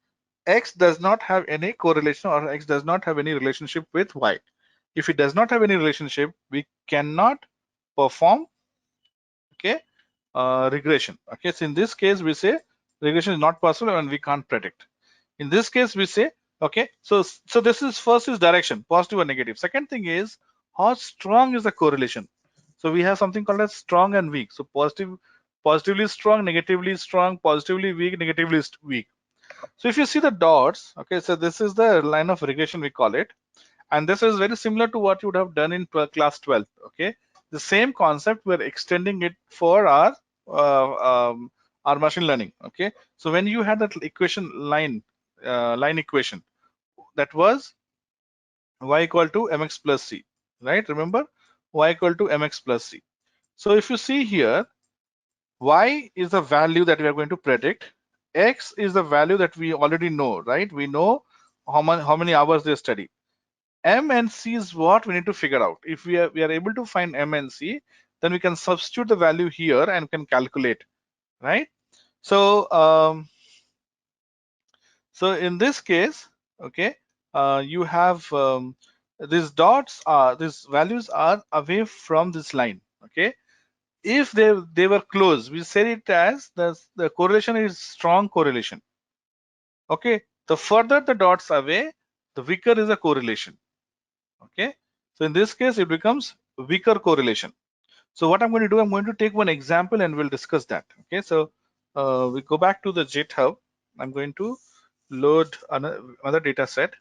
X does not have any correlation, or X does not have any relationship with Y. If it does not have any relationship, we cannot perform, okay, regression. Okay, so in this case we say regression is not possible and we can't predict. In this case we say, okay, so this is first is direction, positive or negative. Second thing is how strong is the correlation. So we have something called as strong and weak. So positively strong, negatively strong, positively weak, negatively weak. So if you see the dots, okay, so this is the line of regression, we call it. And this is very similar to what you would have done in class 12. Okay, the same concept, we're extending it for our machine learning. Okay, so when you had that equation line equation, that was y equal to mx plus c, right? Remember, y equal to mx plus c. So if you see here, y is the value that we are going to predict, x is the value that we already know, right? We know how many hours they study. M and C is what we need to figure out. If we are able to find M and C, then we can substitute the value here and can calculate, right? So so in this case, okay, you have these dots are, these values are away from this line. Okay, if they were close, we said it as the correlation is strong correlation. Okay, the further the dots away, the weaker is the correlation. Okay, so in this case it becomes weaker correlation. So what I'm going to do, I'm going to take one example and we'll discuss that. Okay, so we go back to the GitHub. I'm going to load another data set.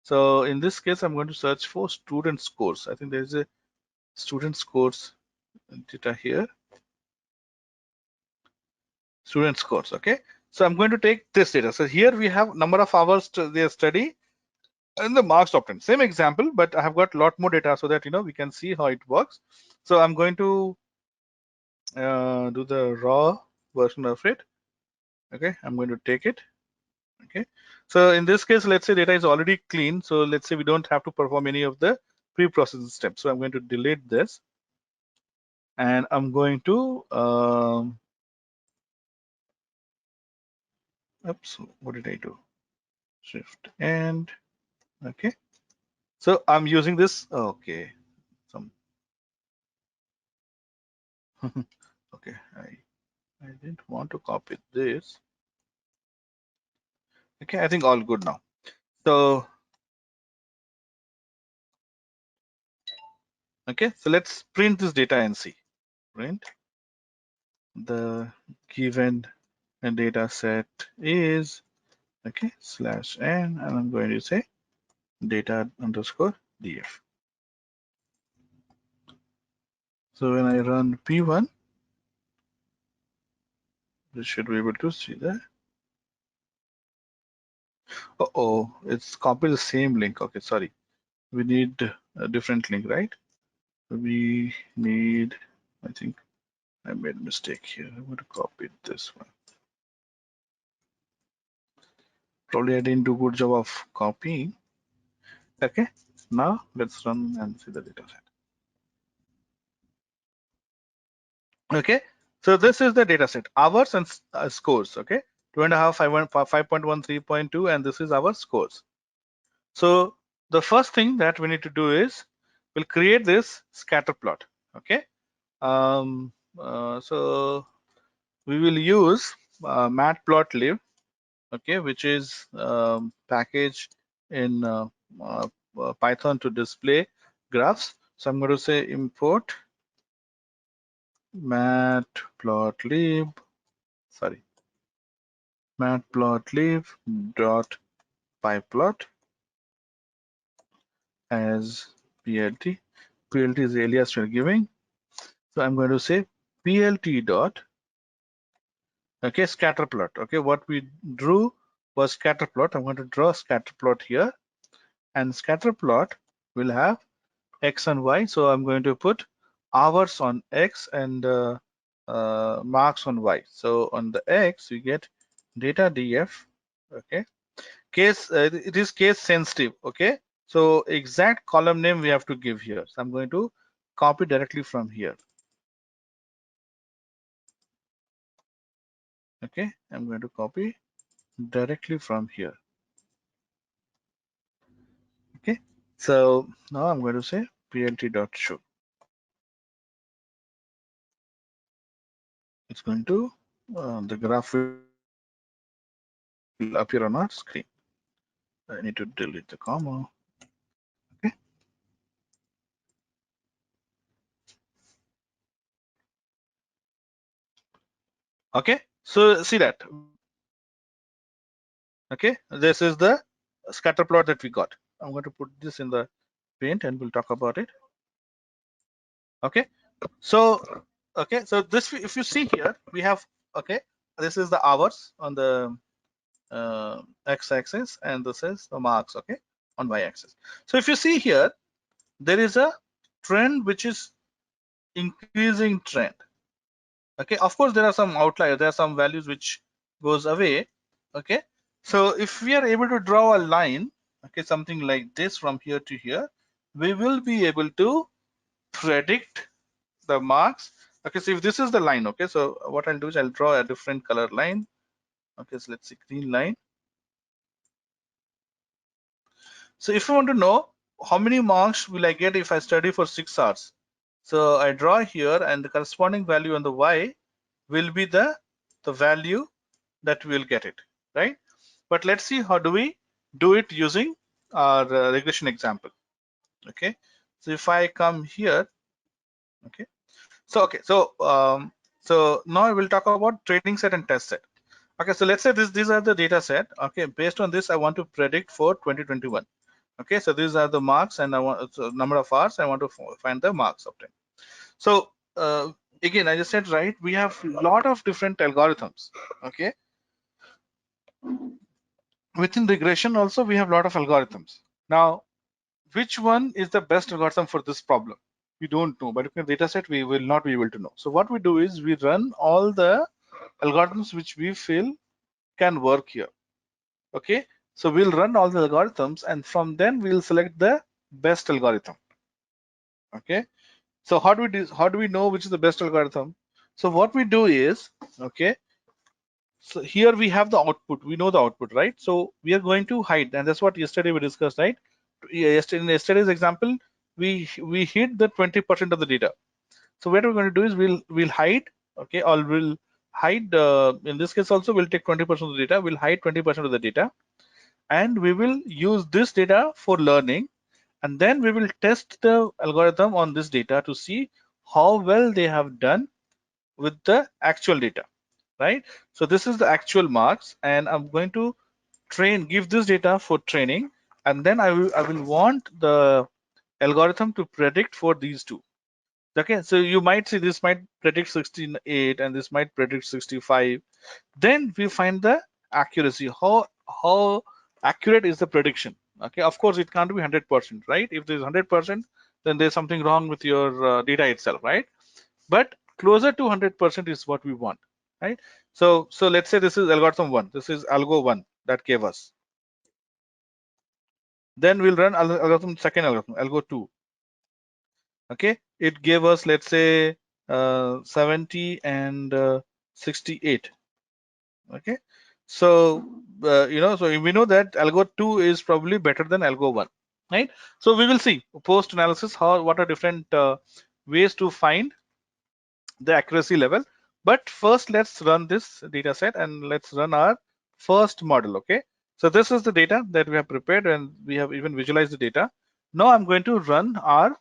So in this case, I'm going to search for student scores. I think there's a student scores data here. Student scores. Okay, so I'm going to take this data. So here we have number of hours to their study and the marks obtained. Same example, but I have got a lot more data so that, you know, we can see how it works. So I'm going to do the raw version of it. Okay, I'm going to take it. Okay, so in this case, let's say data is already clean. So let's say we don't have to perform any of the pre-processing steps. So I'm going to delete this, and I'm going to oops, what did I do? Shift and okay. So I'm using this. Okay, some okay. I didn't want to copy this. Okay, I think all good now. So okay, so let's print this data and see. Print the given data set is okay /n, and I'm going to say data underscore df. So when I run p1, we should be able to see that. Oh, it's copied the same link. Okay, sorry, we need a different link, right? We need, I think I made a mistake here. I'm going to copy this one. Probably I didn't do a good job of copying. Okay, now let's run and see the data set. Okay, so this is the data set, hours and scores. Okay, 2.5, 5.1, 3.2, and this is our scores. So the first thing that we need to do is we'll create this scatter plot. Okay. So we will use matplotlib, okay, which is package in Python to display graphs. So I'm going to say import matplotlib, sorry, matplotlib dot pyplot as plt. Plt is the alias we're giving. So I'm going to say plt dot, okay, scatter plot. Okay, what we drew was scatter plot. I'm going to draw scatter plot here, and scatter plot will have x and y. So I'm going to put hours on x and marks on y. So on the x we get data df. Okay, case it is case sensitive. Okay, so exact column name we have to give here. So I'm going to copy directly from here. Okay, I'm going to copy directly from here. Okay, so now I'm going to say plt.show. It's going to the graph will appear on our screen. I need to delete the comma. Okay. Okay. So see that. Okay. This is the scatter plot that we got. I'm going to put this in the paint and we'll talk about it. Okay. So okay. So this, if you see here, we have, okay, this is the hours on the x-axis and this is the marks, okay, on y-axis. So if you see here, there is a trend which is increasing trend. Okay, of course there are some outliers, there are some values which goes away. Okay, so if we are able to draw a line, okay, something like this from here to here, we will be able to predict the marks. Okay, so if this is the line, okay, so what I'll do is I'll draw a different color line. Okay, so let's see, green line. So if I want to know how many marks will I get if I study for 6 hours, so I draw here and the corresponding value on the y will be the value that we'll get it, right? But let's see how do we do it using our regression example. Okay, so if I come here, okay, so now I will talk about training set and test set. Okay, so let's say these are the data set. Okay, based on this I want to predict for 2021. Okay, so these are the marks and I want number of hours I want to find the marks obtained. So again, I just said, right, we have a lot of different algorithms. Okay, within regression also we have a lot of algorithms. Now which one is the best algorithm for this problem, we don't know, but in the data set we will not be able to know. So what we do is we run all the algorithms which we feel can work here. Okay, so we'll run all the algorithms and from then we'll select the best algorithm. Okay, so how do we know which is the best algorithm? So what we do is, okay, so here we have the output, we know the output, right? So we are going to hide, and that's what yesterday we discussed, right? In yesterday's example, we hid the 20% of the data. So what we're going to do is we'll hide, okay, or we'll hide in this case also we'll take 20% of the data, we'll hide 20% of the data, and we will use this data for learning, and then we will test the algorithm on this data to see how well they have done with the actual data, right? So this is the actual marks, and I'm going to give this data for training, and then I will want the algorithm to predict for these two. Okay, so you might see this might predict 68 and this might predict 65. Then we find the accuracy, how accurate is the prediction. Okay, of course it can't be 100%, right? If there's 100%, then there's something wrong with your data itself, right? But closer to 100% is what we want, right? So let's say this is algorithm 1, this is algo 1 that gave us. Then we'll run algorithm, second algorithm, algo 2. Okay, it gave us, let's say 70 and 68. Okay, so so we know that algo 2 is probably better than algo 1, right? So we will see post analysis what are different ways to find the accuracy level. But first, let's run this data set and let's run our first model. Okay, so this is the data that we have prepared and we have even visualized the data. Now I'm going to run our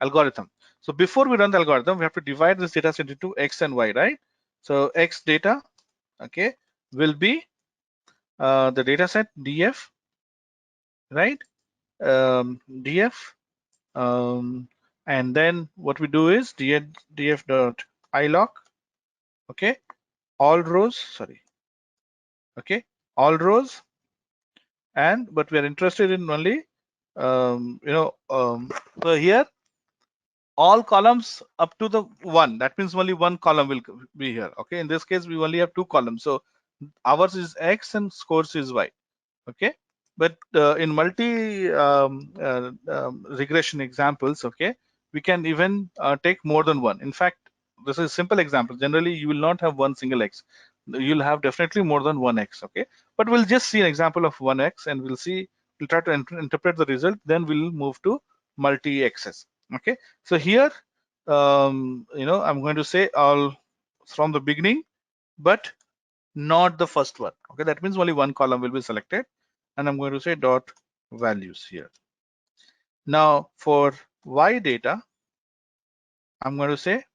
algorithm. So before we run the algorithm, we have to divide this data set into X and Y, right? So X data, okay, will be the data set df, right? Df, and then what we do is df dot iloc, okay, all rows, sorry, okay, all rows, and but we are interested in only so here all columns up to the one, that means only one column will be here. Okay, in this case we only have two columns, so ours is X and scores is Y. Okay, but in multi regression examples, okay, we can even take more than one. In fact, this is a simple example. Generally you will not have one single X, you'll have definitely more than one X. Okay, but we'll just see an example of one X and we'll try to interpret the result, then we'll move to multi X's. Okay, so here I'm going to say all from the beginning, but not the first one. Okay, that means only one column will be selected, and I'm going to say dot values here. Now for Y data, I'm going to say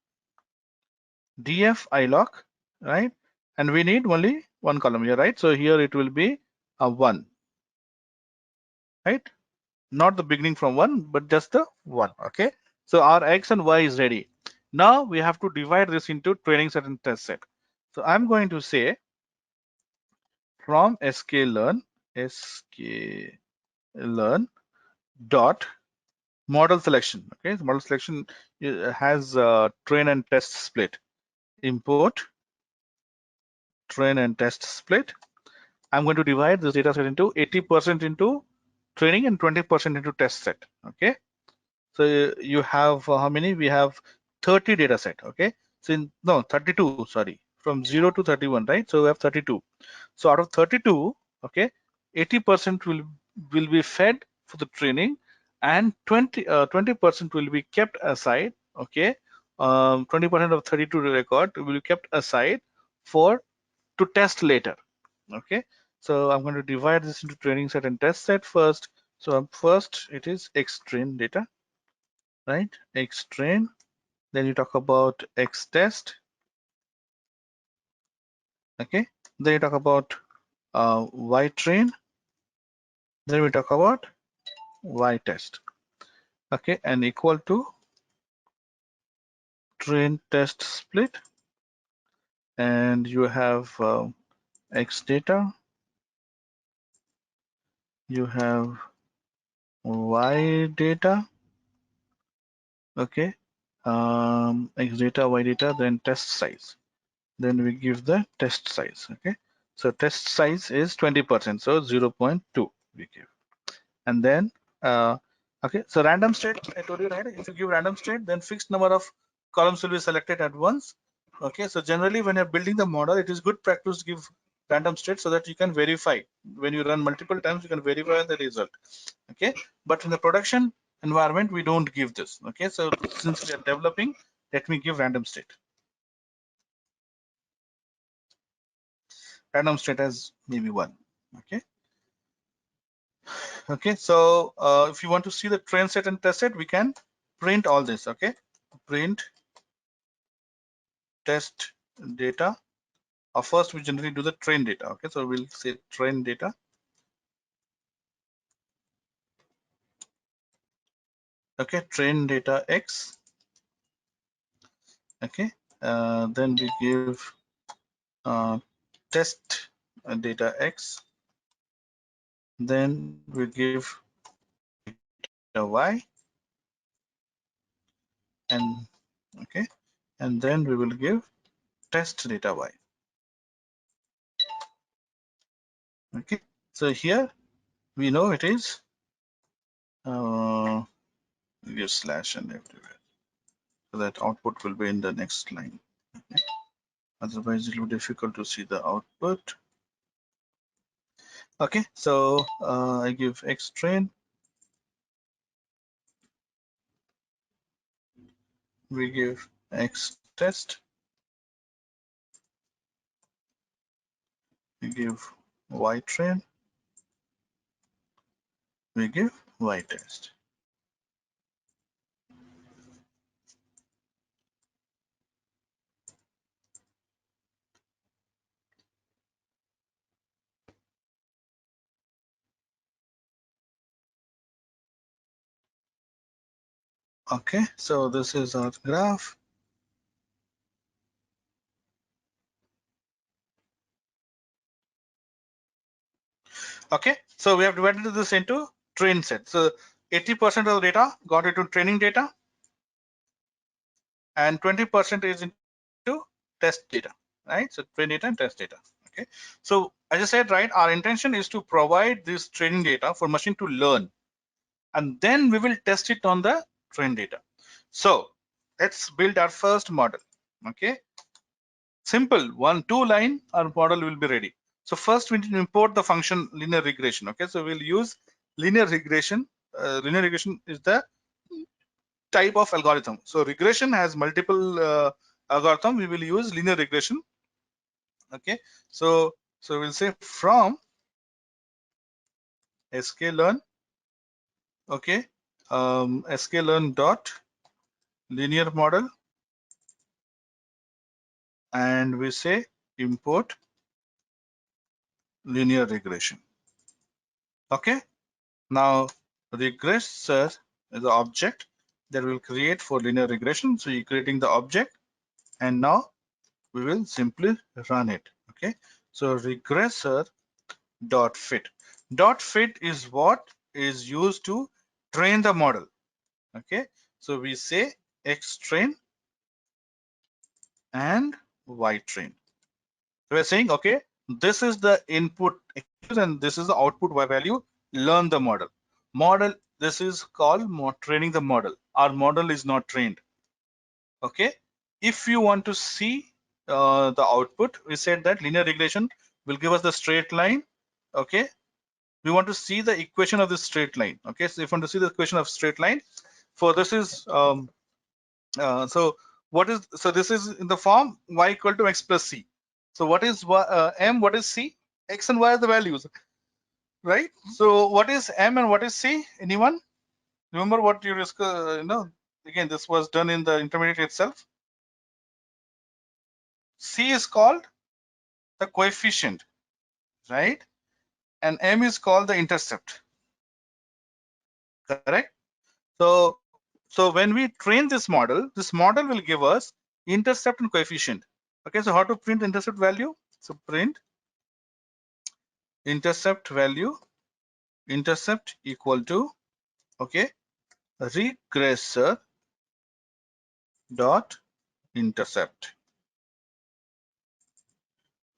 df iloc, right? And we need only one column here, right? So here it will be a 1, right? Not the beginning from 1, but just the 1. Okay, so our X and Y is ready. Now we have to divide this into training set and test set. So I'm going to say from sklearn dot model selection. Okay, so model selection has train and test split. Import train and test split. I'm going to divide this data set into 80% into training and 20% into test set. Okay, so you have how many? We have 30 data set. Okay, so no, 32, sorry, from 0 to 31, right? So we have 32. So out of 32, okay, 80% will be fed for the training, and 20% will be kept aside. Okay, 20% of 32 record will be kept aside for to test later. Okay, so I'm going to divide this into training set and test set first. So first it is xtrain data, right? Xtrain. Then you talk about xtest. Okay. Then you talk about ytrain. Then we talk about ytest. Okay, and equal to train test split. And you have x data. You have y data. Okay. X data, y data, then test size. Then we give the test size. Okay, so test size is 20%, so 0.2 we give. And then okay, so random state, I told you, right? If you give random state, then fixed number of columns will be selected at once. Okay, so generally when you're building the model, it is good practice to give random state so that you can verify. When you run multiple times, you can verify the result. Okay, but in the production environment, we don't give this. Okay, so since we are developing, let me give random state. Random state as maybe 1. Okay, okay, so if you want to see the train set and test set, we can print all this. Okay, print test data. First we generally do the train data. Okay, so we'll say train data. Okay, train data x. Okay, then we give test data x. Then we give data y, and okay, and then we will give test data y. Okay, so here we know it is give slash and everywhere, so that output will be in the next line. Okay. Otherwise it will be difficult to see the output. Okay, so I give xtrain we give X test, we give Y train, we give Y test. Okay, so this is our graph. Okay, so we have divided this into train set. So 80% of the data got into training data and 20% is into test data, right? So train data and test data. Okay, so as I said, right, our intention is to provide this training data for machine to learn, and then we will test it on the train data. So let's build our first model. Okay, simple, 1-2 line, our model will be ready. So first we need to import the function linear regression. Okay, so we'll use linear regression. Linear regression is the type of algorithm. So regression has multiple algorithm. We will use linear regression. Okay, so we'll say from sklearn. Okay, sklearn dot linear model, and we say import linear regression. Okay, now regressor is the object that will create for linear regression. So you're creating the object, and now we will simply run it. Okay, so regressor dot fit. Dot fit is what is used to train the model. Okay, so we say X train and Y train. So we're saying, okay, this is the input and this is the output Y value. Learn the model. This is called training the model. Our model is not trained. Okay, if you want to see the output, we said that linear regression will give us the straight line. Okay, we want to see the equation of this straight line. Okay, so if you want to see the equation of straight line, for this is so this is in the form y equal to x plus c. So what is m, what is c? X and y are the values, right? So what is m and what is c? Anyone remember what you discussed? Again, this was done in the intermediate itself. C is called the coefficient, right? And m is called the intercept, correct? So when we train this model will give us intercept and coefficient. Okay, so how to print intercept value? So print intercept value, intercept equal to, okay, regressor dot intercept.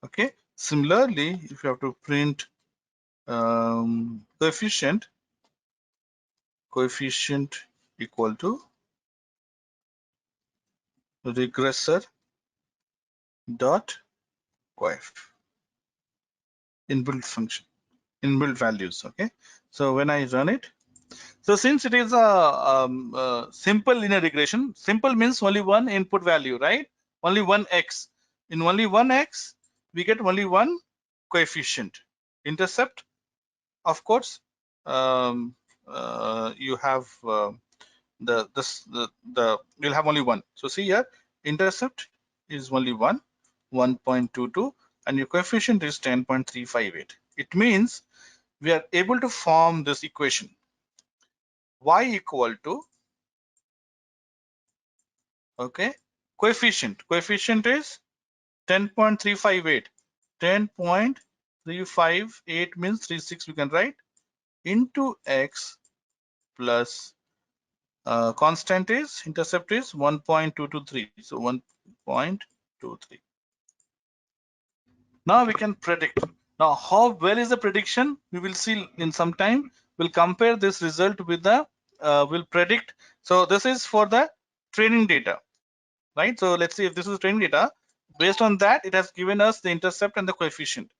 Okay, similarly, if you have to print coefficient equal to regressor dot coef, inbuilt function, inbuilt values. Okay, so when I run it, so since it is a simple linear regression, simple means only one input value, right? Only one x. In only one x, we get only one coefficient. Intercept, of course, you have you'll have only one. So see here, intercept is only 1.22, and your coefficient is 10.358. It means we are able to form this equation y equal to, okay, coefficient is 10.358. 10.358 means 36 we can write, into x plus constant is, intercept is 1.223, so 1.23. Now we can predict. Now how well is the prediction? We will see in some time. We'll compare this result with the we'll predict. So this is for the training data, right? So let's see if this is training data. Based on that, it has given us the intercept and the coefficient.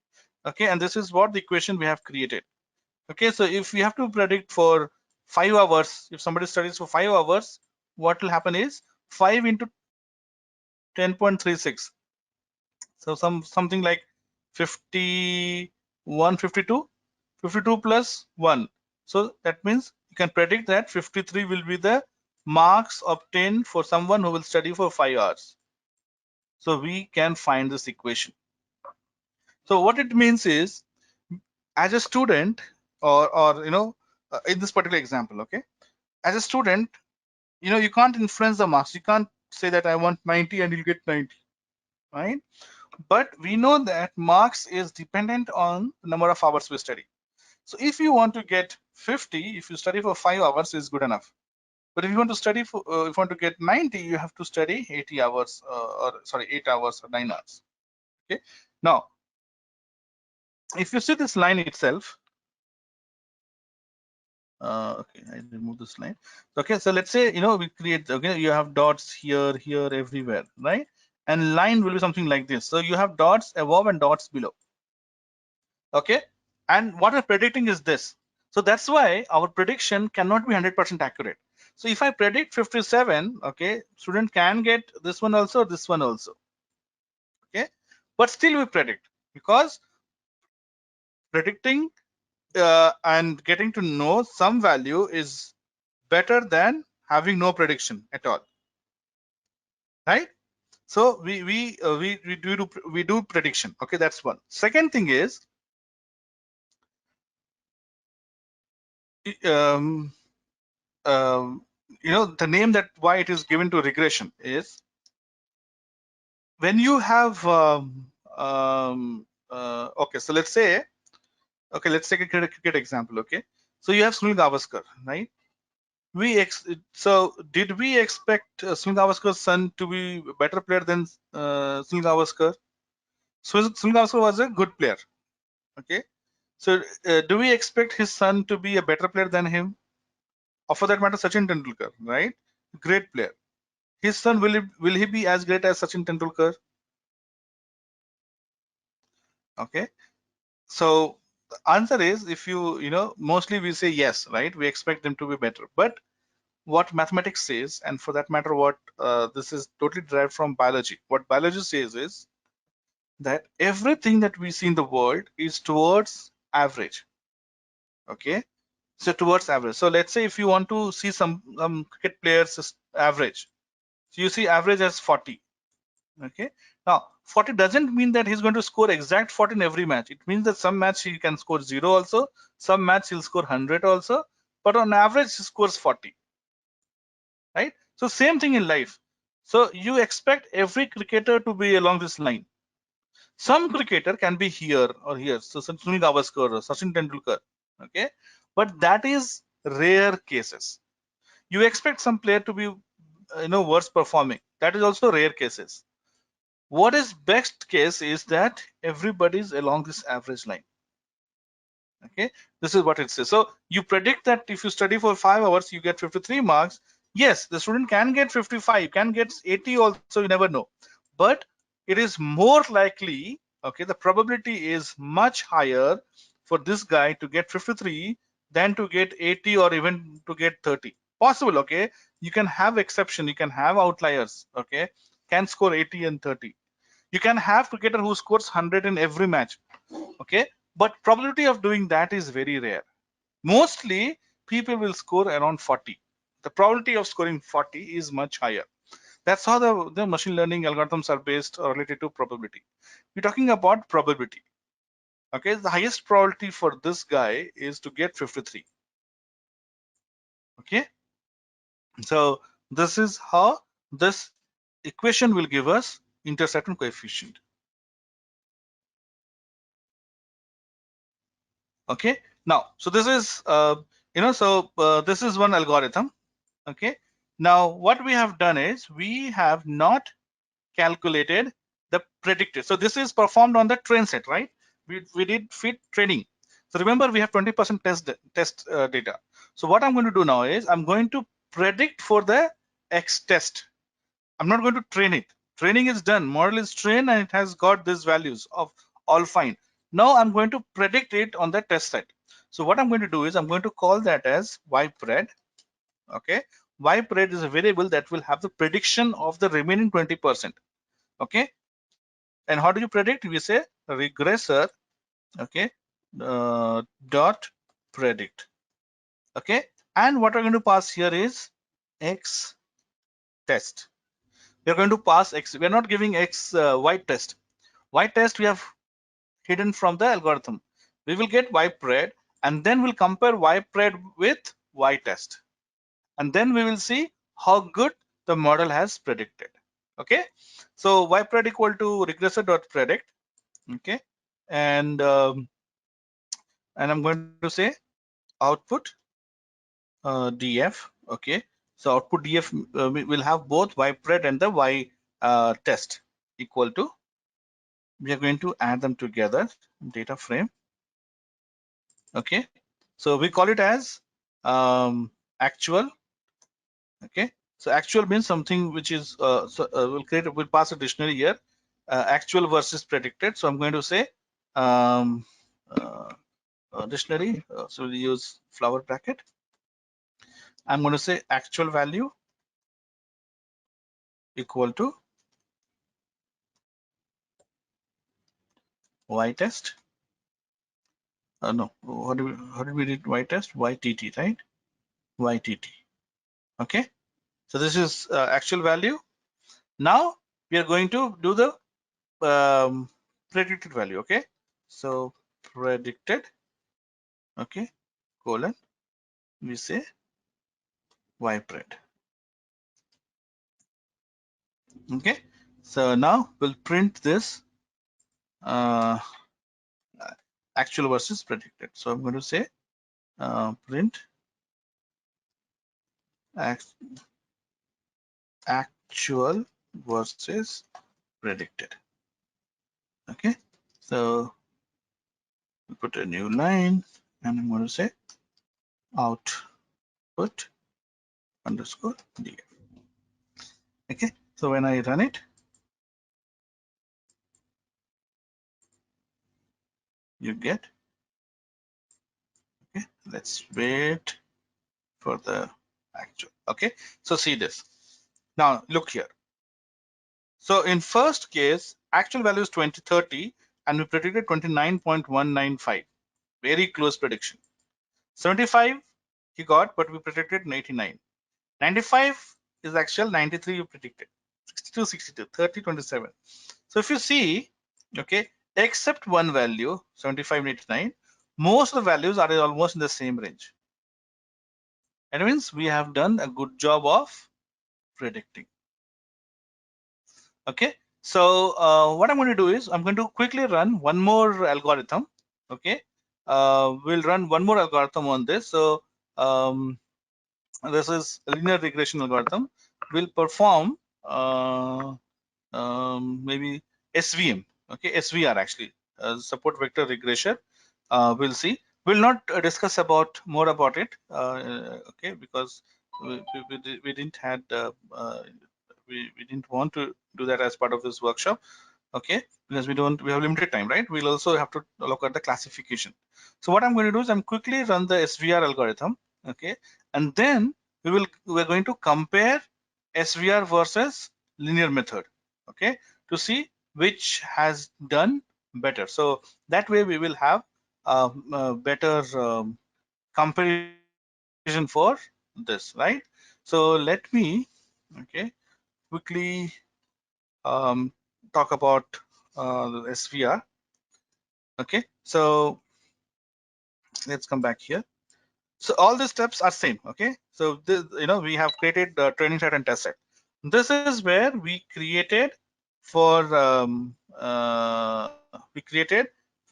Okay, and this is what the equation we have created. Okay, so if we have to predict for 5 hours, if somebody studies for 5 hours, what will happen is 5 into 10.36. So something like 51, 52, 52 plus 1. So that means you can predict that 53 will be the marks obtained for someone who will study for 5 hours. So we can find this equation. So what it means is, as a student, or in this particular example, okay, as a student, you can't influence the marks. You can't say that I want 90 and you'll get 90, right? But we know that marks is dependent on the number of hours we study. So if you want to get 50, if you study for 5 hours, is good enough. But if you want to study for, if you want to get 90, you have to study 80 hours, or sorry, 8 hours or 9 hours. Okay. Now, if you see this line itself, okay, I remove this line. Okay, so let's say we create. Okay, you have dots here, here, everywhere, right? And line will be something like this. So you have dots above and dots below. Okay, and what we're predicting is this. So that's why our prediction cannot be 100% accurate. So if I predict 57, okay, student can get this one also, this one also. Okay, but still we predict, because predicting and getting to know some value is better than having no prediction at all, right? So we do prediction. Okay, that's one. Second thing is, um, the name that why it is given to regression is, when you have okay, so let's say, okay, let's take a cricket example. Okay, so you have Sunil Gavaskar, right? So did we expect Sunil Gavaskar's son to be a better player than Sunil Gavaskar? So Sunil Gavaskar was a good player. Okay, so do we expect his son to be a better player than him, or for that matter Sachin Tendulkar, right? Great player. His son, will he be as great as Sachin Tendulkar? Okay, so the answer is, if mostly we say yes, right? We expect them to be better. But what mathematics says, and for that matter, what this is totally derived from biology. What biology says is that everything that we see in the world is towards average. Okay, so towards average. So let's say if you want to see some cricket players average, so you see average as 40. Okay, now 40 doesn't mean that he's going to score exact 40 in every match. It means that some match he can score 0 also, some match he'll score 100 also, but on average he scores 40, right? So same thing in life. So you expect every cricketer to be along this line. Some cricketer can be here or here, so Sunil Gavaskar or Sachin Tendulkar, okay, but that is rare cases. You expect some player to be worse performing. That is also rare cases. What is best case is that everybody is along this average line. Okay, this is what it says. So you predict that if you study for 5 hours, you get 53 marks. Yes, the student can get 55, can get 80 also, you never know. But it is more likely, okay, the probability is much higher for this guy to get 53 than to get 80 or even to get 30. Possible, okay? You can have exception, you can have outliers, okay? Can score 80 and 30. You can have cricketer who scores 100 in every match, okay, but probability of doing that is very rare. Mostly people will score around 40. The probability of scoring 40 is much higher. That's how the machine learning algorithms are based or related to probability. We're talking about probability. Okay, the highest probability for this guy is to get 53. Okay, so this is how this equation will give us intercept and coefficient. Okay, now so this is this is one algorithm. Okay, now what we have done is we have not calculated the predicted. So this is performed on the train set, right? We did fit training. So remember, we have 20% test data. So what I'm going to do now is I'm going to predict for the X test. I'm not going to train it. Training is done, model is trained, and it has got these values of all fine. Now I'm going to predict it on the test set. So what I'm going to do is I'm going to call that as ypred. Okay, ypred is a variable that will have the prediction of the remaining 20%. Okay, and how do you predict? We say regressor, okay, dot predict. Okay, and what we're going to pass here is x test. We're going to pass x. We're not giving x y test. Y test we have hidden from the algorithm. We will get ypred, and then we'll compare ypred with y test, and then we will see how good the model has predicted. Okay, so ypred equal to regressor dot predict. Okay, and I'm going to say output df. Okay, so output df we will have both ypred and the y test equal to. We are going to add them together, data frame. Okay, so we call it as actual. Okay, so actual means something which is we'll pass a dictionary here, actual versus predicted. So I'm going to say um, dictionary, so we'll use flower bracket. I'm going to say actual value equal to y test. No, how did we read y test? Ytt, right? Ytt. Okay, so this is actual value. Now we are going to do the predicted value. Okay, so predicted, okay, colon, we say ypred. Okay, so now we'll print this actual versus predicted. So I'm going to say print actual versus predicted. Okay, so we put a new line, and I'm going to say output underscore df. Okay, so when I run it, you get. Okay, let's wait for the actual. Okay, so see this. Now look here. So in first case, actual value is 2030, and we predicted 29.195. Very close prediction. 75 he got, but we predicted 89. 95 is actual, 93 you predicted. 62, 62, 30, 27. So if you see, okay, except one value, 75 and 89, most of the values are almost in the same range. It means we have done a good job of predicting. Okay, so what I'm going to do is I'm going to quickly run one more algorithm. Okay, we'll run one more algorithm on this. So this is a linear regression algorithm. We'll perform maybe SVM. Okay, SVR actually, support vector regression. We'll see. We'll not discuss about more about it. Okay, because we didn't had we didn't want to do that as part of this workshop. Okay, because we have limited time, right? We'll also have to look at the classification. So what I'm going to do is I'm quickly run the SVR algorithm. Okay, and then we're going to compare SVR versus linear method. Okay, to see which has done better. So that way we will have better comparison for this, right? So let me, okay, quickly talk about the SVR. Okay, so let's come back here. So all the steps are same. Okay, so this, we have created the training set and test set. This is where we created for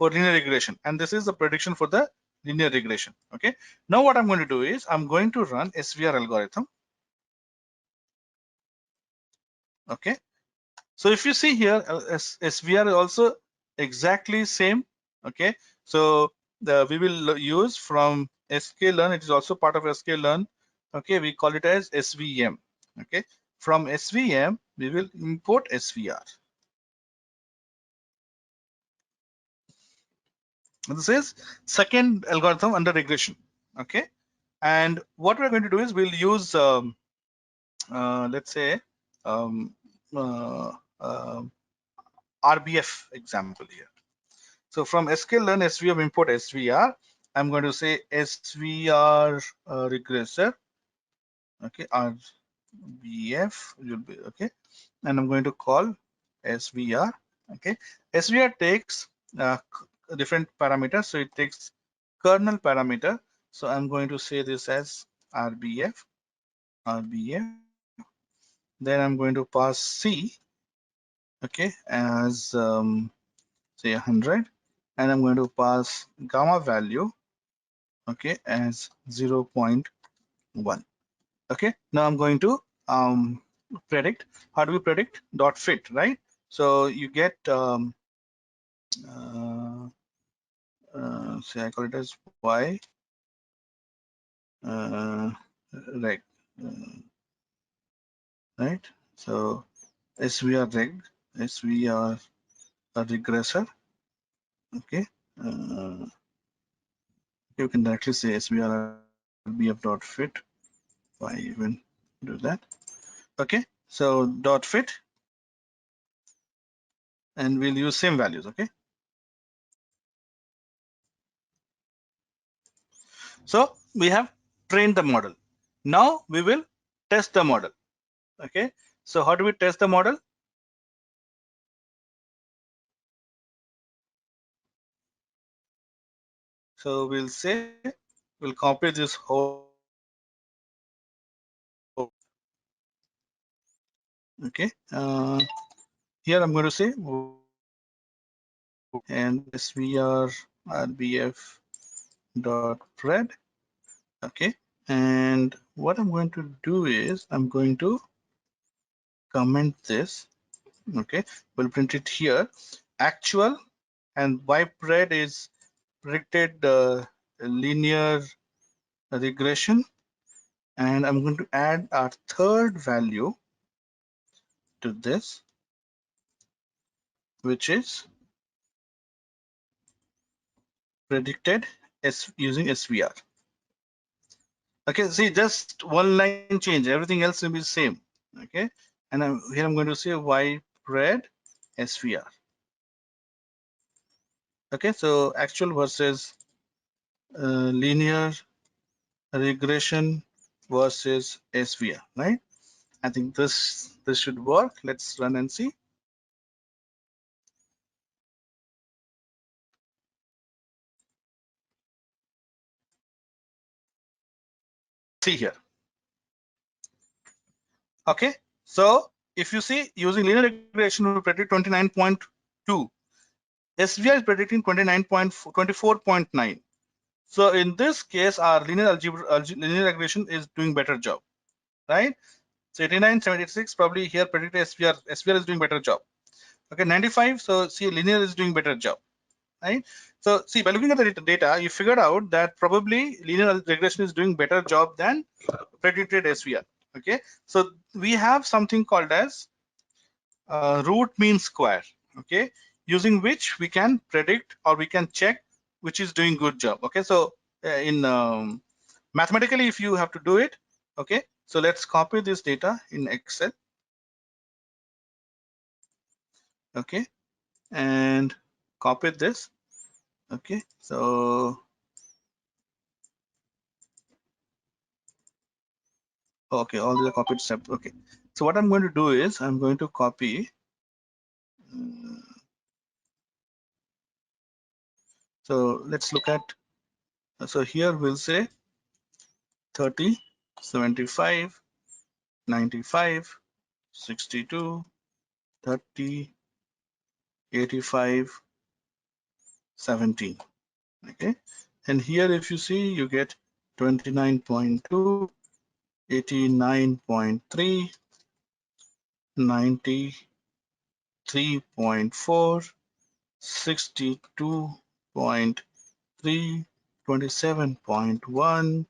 linear regression, and this is the prediction for the linear regression. Okay, now what I'm going to do is I'm going to run SVR algorithm. Okay, so if you see here, SVR is also exactly same. Okay, so we will use from sklearn. It is also part of sklearn. Okay, we call it as SVM. Okay, from SVM we will import SVR. This is second algorithm under regression. Okay, and what we're going to do is we'll use let's say RBF example here. So from sklearn SVM import SVR, I'm going to say SVR regressor. Okay, RBF will be okay, and I'm going to call SVR. Okay, SVR takes different parameters, so it takes kernel parameter. So I'm going to say this as RBF. Then I'm going to pass C, okay, as say 100, and I'm going to pass gamma value, okay, as 0.1. Okay, now I'm going to predict. How do we predict? Dot fit, right? So you get uh, say I call it as Y reg, right? So SVR reg, SVR a regressor. Okay, you can directly say SVR BF dot fit. Why even do that? Okay, so dot fit, and we'll use same values. Okay, so we have trained the model. Now we will test the model. Okay, so how do we test the model? So we'll say we'll copy this whole. Okay, here I'm going to say and SVR RBF dot pred. Okay, and what I'm going to do is I'm going to comment this. Okay, we'll print it here. Actual and ypred is predicted linear regression, and I'm going to add our third value to this, which is predicted using SVR. Okay, see, just one line change, everything else will be the same. Okay, and here I'm going to say ypred SVR. Okay, so actual versus linear regression versus SVR, right? I think this should work. Let's run and see. See here. Okay, so if you see using linear regression, we predict 29.2. SVR is predicting 24.9. So in this case, our linear regression is doing better job, right? So 89, 76 probably here predict SVR is doing better job. Okay, 95. So see, linear is doing better job, right? So see, by looking at the data, you figured out that probably linear regression is doing better job than predicted SVR. Okay, so we have something called as root mean square. Okay, using which we can predict or we can check which is doing good job. Okay, so in mathematically, if you have to do it, okay, so let's copy this data in Excel. Okay, and copy this. Okay, so okay, all these are copied separate. Okay, so what I'm going to do is I'm going to copy. So let's look at. So here we'll say 30, 75, 95, 62, 30, 85, 17. Okay, and here if you see, you get 29.2, 89.3, 93.4, 62.3, 27.1,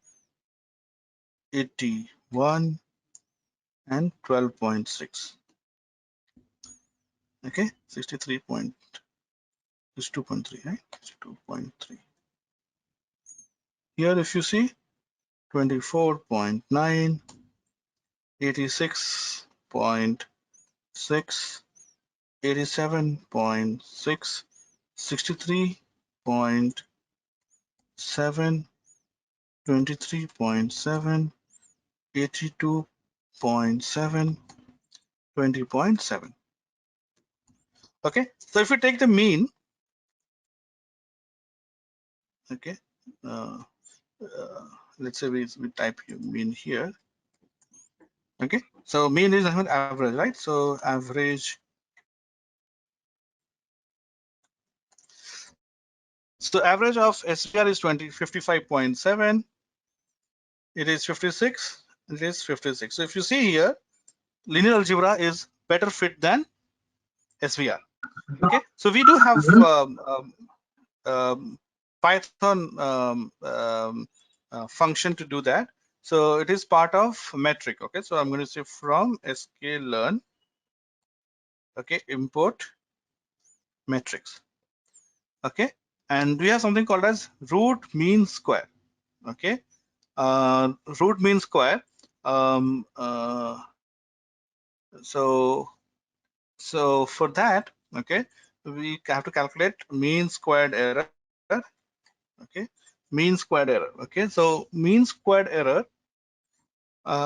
81, and 12.6. Okay, 63 point is 2.3, right? 2.3. Here if you see 24.9, 86.6, 87.6, 63.7, 23.7, 82.7, 20.7. Okay, so if we take the mean, okay, uh, let's say we type mean here. Okay, so mean is average, right? So average. So average of SVR is 55.7. It is 56. It is 56. So if you see here, linear algebra is better fit than SVR. Okay, so we do have Python function to do that. So it is part of metric. Okay, so I'm going to say from sklearn. Okay, import metrics. Okay, and we have something called as root mean square. Okay, root mean square. Um, uh, so for that, okay, we have to calculate mean squared error. Okay, mean squared error. Okay, so mean squared error,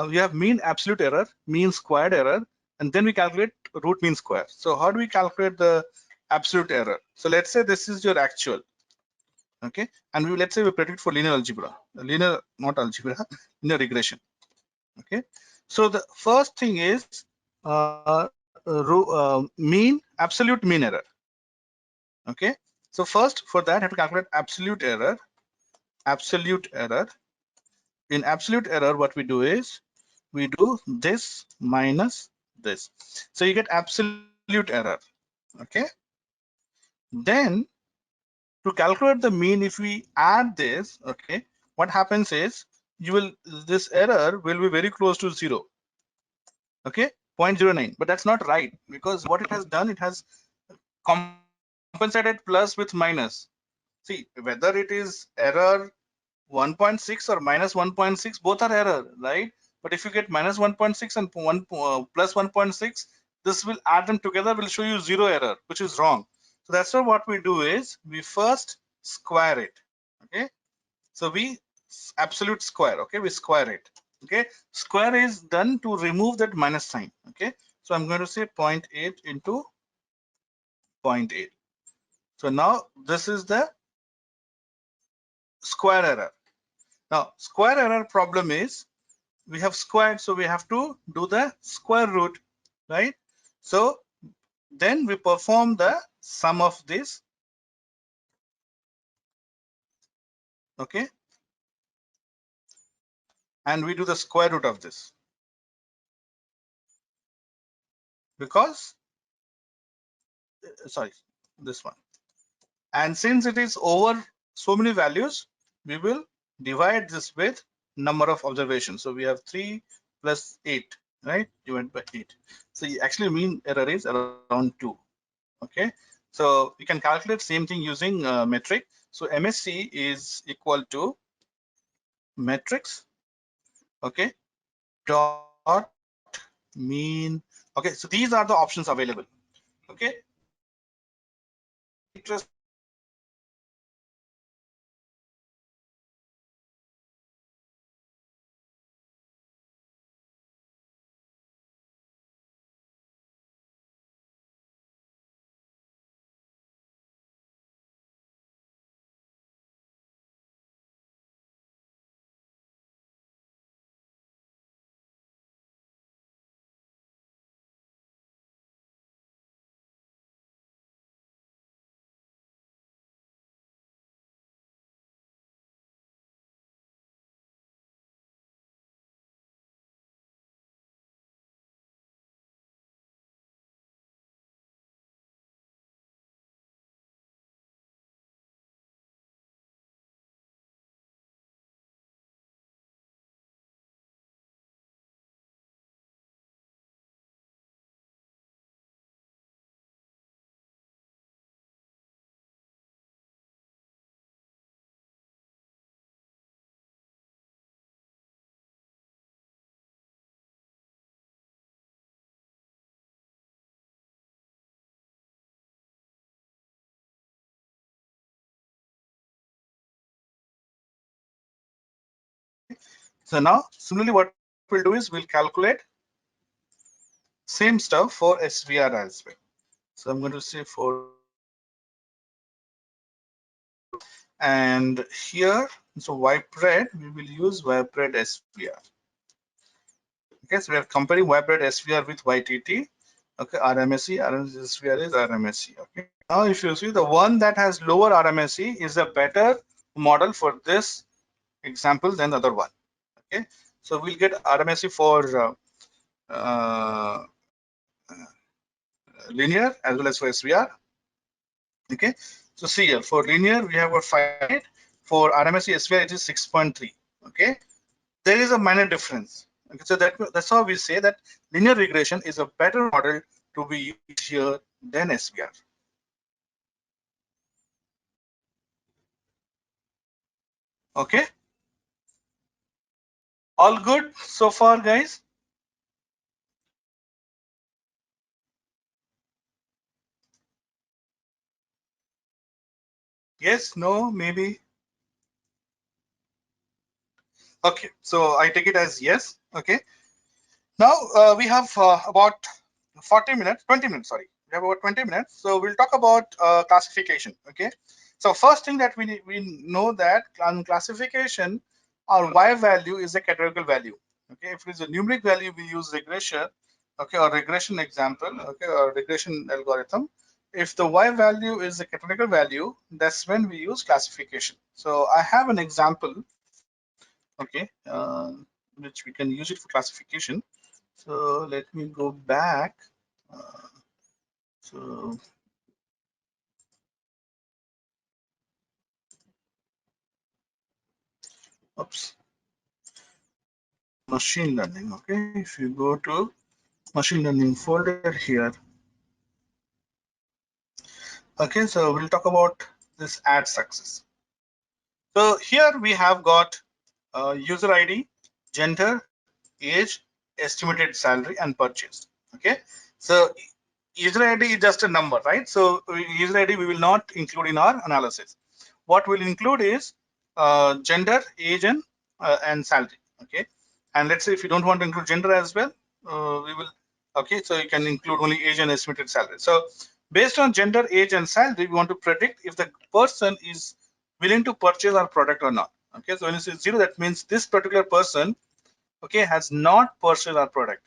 we have mean absolute error, mean squared error, and then we calculate root mean square. So how do we calculate the absolute error? So let's say this is your actual. Okay, and let's say we predict for linear algebra, linear, not algebra, linear regression. Okay, so the first thing is mean, absolute mean error. Okay, so first for that I have to calculate absolute error. Absolute error. In absolute error, what we do is we do this minus this, so you get absolute error. Okay, then to calculate the mean, if we add this, okay, what happens is this error will be very close to 0. Okay, 0.09, but that's not right, because what it has done, it has compensated plus with minus. See, whether it is error 1.6 or minus 1.6, both are error, right? But if you get minus 1.6 and plus 1.6, this will add them together, will show you 0 error, which is wrong. So that's what we do is we first square it. Okay, so we absolute square. Okay, we square it. Okay, square is done to remove that minus sign. Okay, so I'm going to say 0.8 into 0.8. So now this is the square error. Now square error problem is we have squared, so we have to do the square root, right? So then we perform the sum of this. Okay, and we do the square root of this, because sorry, this one. And since it is over so many values, we will divide this with number of observations. So we have 3 plus 8, right? Divided by 8. So you actually mean error is around 2. Okay, so you can calculate same thing using metric. So MSE is equal to metrics. Okay, dot mean. Okay, so these are the options available. Okay, interest So now similarly what we'll do is we'll calculate same stuff for SVR as well. So I'm going to say for and here, so Vibred, we will use Vibred SVR. Okay, so we are comparing Vibred SVR with YTT. Okay, RMSE, SVR is RMSE. Okay, now if you see the one that has lower RMSE is a better model for this example than the other one. Okay, so we'll get RMSE for uh, linear as well as for SVR. Okay, so see here for linear we have got 5.8, for RMSE SVR it is 6.3. Okay, there is a minor difference. Okay, so that's how we say that linear regression is a better model to be used here than SVR. Okay, all good so far, guys? Yes, no, maybe. Okay, so I take it as yes. Okay, now we have about 40 minutes, 20 minutes, sorry. We have about 20 minutes. So we'll talk about classification. Okay, so first thing that we know that on classification, our Y value is a categorical value. Okay, if it is a numeric value, we use regression. Okay, or regression example. Okay, or regression algorithm. If the Y value is a categorical value, that's when we use classification. So I have an example. Okay, which we can use it for classification. So let me go back. Uh, so oops, machine learning. Okay, if you go to machine learning folder here. Okay, so we'll talk about this ad success. So here we have got user ID, gender, age, estimated salary, and purchased. Okay, so user ID is just a number, right? So user ID we will not include in our analysis. What we'll include is gender, age, and salary. Okay, and let's say if you don't want to include gender as well, we will. Okay, so you can include only age and estimated salary. So based on gender, age, and salary, we want to predict if the person is willing to purchase our product or not. Okay, so when you say 0, that means this particular person, okay, has not purchased our product.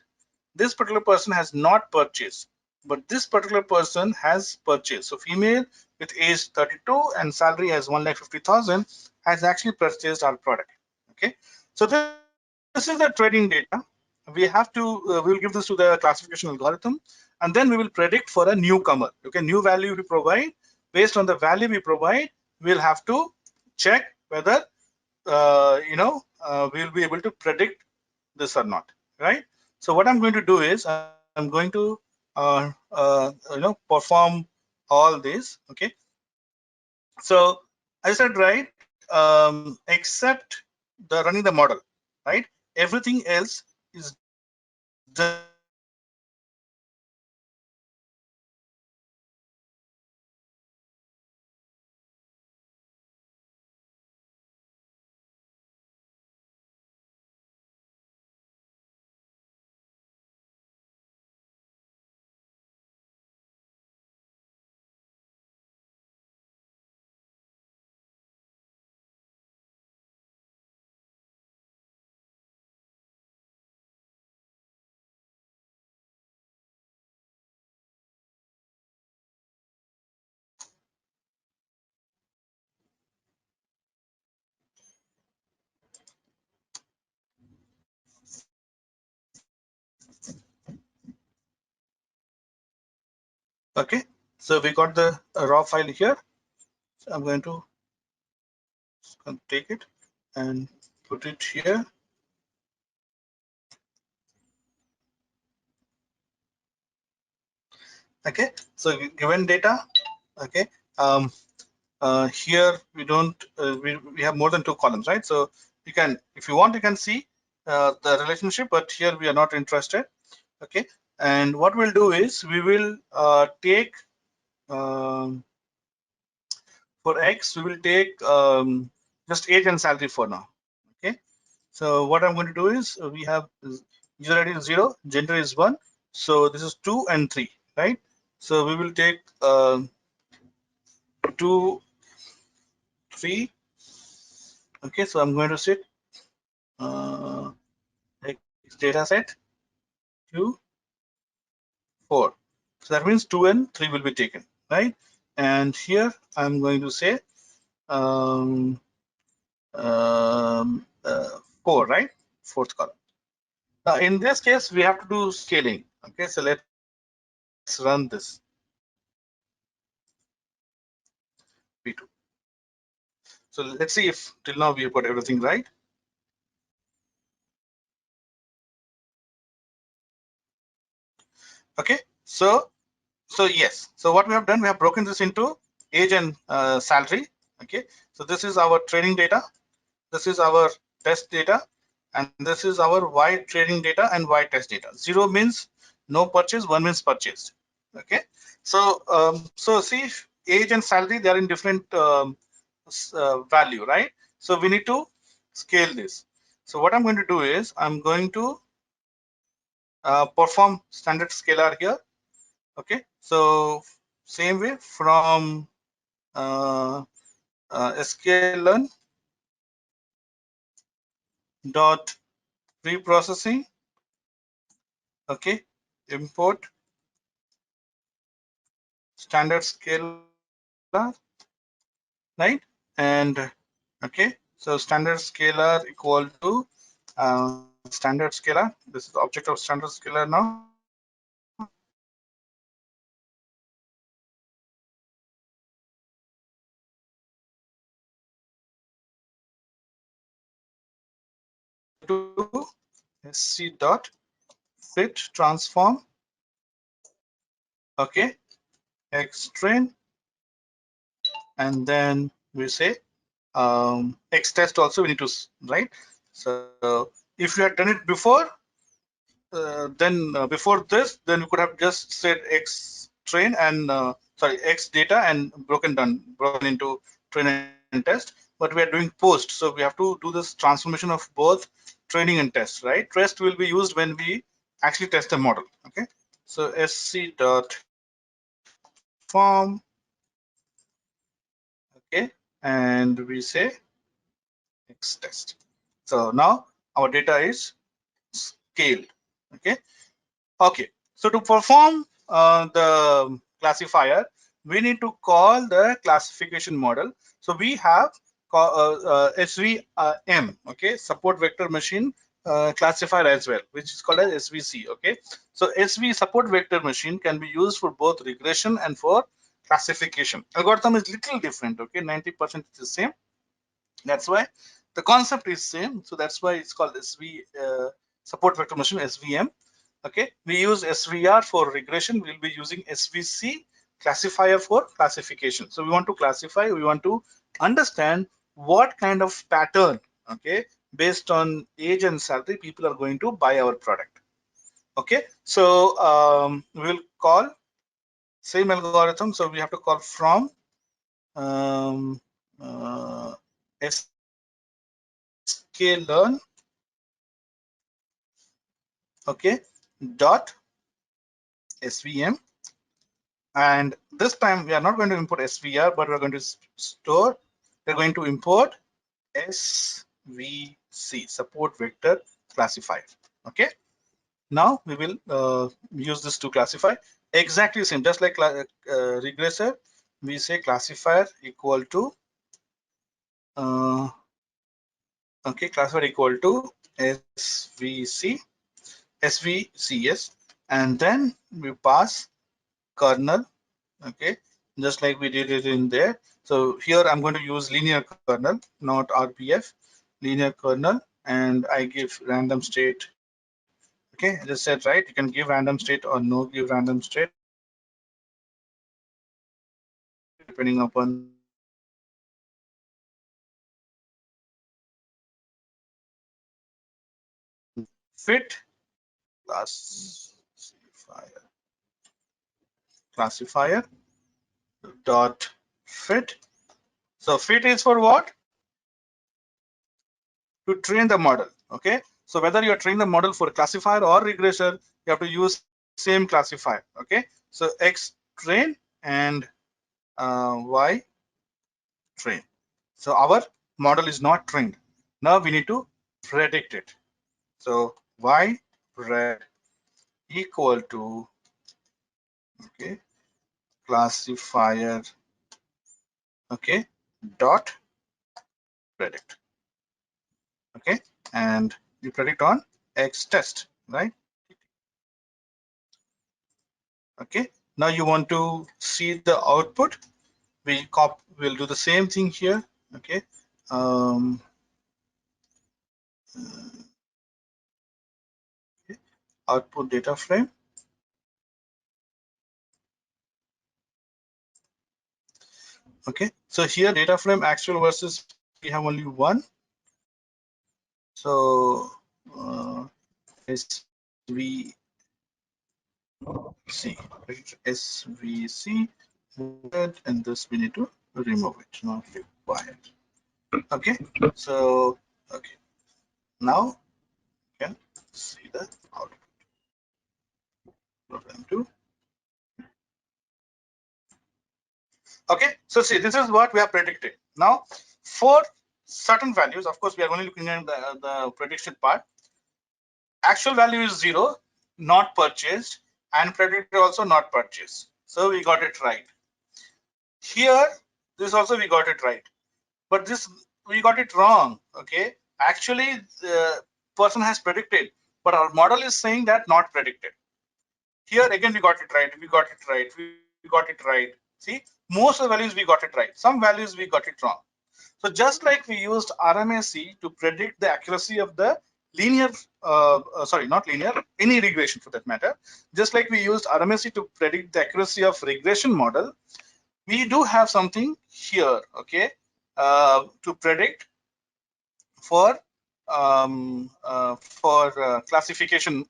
This particular person has not purchased, but this particular person has purchased. So female with age 32 and salary as 1,50,000 has actually purchased our product. Okay, so this is the trading data. We have to we will give this to the classification algorithm, and then we will predict for a newcomer. Okay, new value we provide. Based on the value we provide, we'll have to check whether we'll be able to predict this or not, right? So what I'm going to do is I'm going to perform all this. Okay, so I said, right, except the running the model, right? Everything else is done okay. So we got the raw file here. So I'm going to take it and put it here. Okay, so given data, okay, here we don't we have more than 2 columns, right? So you can, if you want, you can see the relationship, but here we are not interested. Okay, and what we'll do is we will take for X, we will take just age and salary for now. Okay, So what I'm going to do is we have user ID is 0, gender is 1. So this is 2 and 3, right? So we will take 2, 3. Okay, so I'm going to set X data set 2, 4. So that means 2 and 3 will be taken, right? And here I'm going to say um, 4, right? Fourth column. Now in this case, we have to do scaling. Okay, so let's run this. V2. So let's see if till now we have got everything right. Okay, so yes. So what we have done, we have broken this into age and salary. Okay, so this is our training data. This is our test data, and this is our Y training data and Y test data. 0 means no purchase, 1 means purchased. Okay, so see, age and salary, they are in different value, right? So we need to scale this. So what I'm going to do is I'm going to perform standard scalar here. Okay, so same way from sklearn dot preprocessing. Okay, import standard scalar, right? And okay, so standard scalar equal to standard scalar. This is the object of standard scalar now. To sc dot fit transform. Okay, x train, and then we say X test also we need to write. So if you had done it before, then before this, then we could have just said X train and sorry, X data and broken into train and test. But we are doing post, so we have to do this transformation of both training and test, right? Test will be used when we actually test the model. Okay, so sc dot form. Okay, and we say X test. So now our data is scaled. Okay, okay. So to perform the classifier, we need to call the classification model. So we have SVM, okay, support vector machine classifier as well, which is called as SVC. Okay, so SV support vector machine can be used for both regression and for classification. Algorithm is little different. Okay, 90% is the same. That's why the concept is same. So that's why it's called support vector machine, SVM. Okay, we use SVR for regression. We'll be using SVC classifier for classification. So we want to classify, we want to understand what kind of pattern, okay, based on age and salary, people are going to buy our product. Okay, so we'll call same algorithm. So we have to call from sklearn, okay, dot svm, and this time we are not going to import svr, but we're going to store, we're going to import svc, support vector classifier. Okay, now we will use this to classify exactly the same, just like regressor. We say classifier equal to okay, classifier equal to svcs, and then we pass kernel. Okay, just like we did it in there. So here I'm going to use linear kernel, not RPF, linear kernel, and I give random state. Okay, I just said, right, you can give random state or no give random state depending upon fit classifier dot fit. So fit is for what? To train the model. Okay, so whether you are training the model for classifier or regressor, you have to use same classifier. Okay, so X train and Y train. So our model is not trained. Now we need to predict it. So Y pred equal to, okay, classifier, okay, dot predict. Okay, and you predict on X test, right? Okay, now you want to see the output. We'll do the same thing here. Okay, okay. Output data frame. Okay, so here data frame actual versus we have only one. So SVC, SVC, and this we need to remove it, not required. Okay, so okay, now you can see the output. Program 2. Okay, so see, this is what we are predicting. Now, for certain values, of course, we are only looking at the prediction part. Actual value is 0, not purchased, and predicted also not purchased. So we got it right. Here, this also we got it right, but this we got it wrong. Okay, actually, the person has predicted, but our model is saying that not predicted. Here again, we got it right. We got it right. We got it right. See, most of the values we got it right. Some values we got it wrong. So just like we used RMSE to predict the accuracy of the linear, sorry, not linear, any regression for that matter. Just like we used RMSE to predict the accuracy of regression model, we do have something here, okay, to predict for classification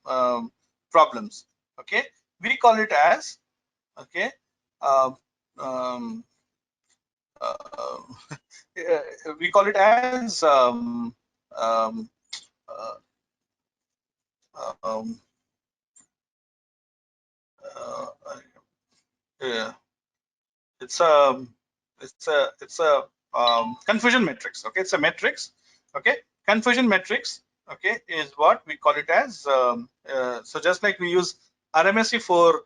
problems. Okay, we call it as, okay, uh, um, uh, we call it as uh, um, uh, uh, it's a confusion matrix. Okay, it's a matrix. Okay, confusion matrix, okay, is what we call it as. So just like we use RMSE for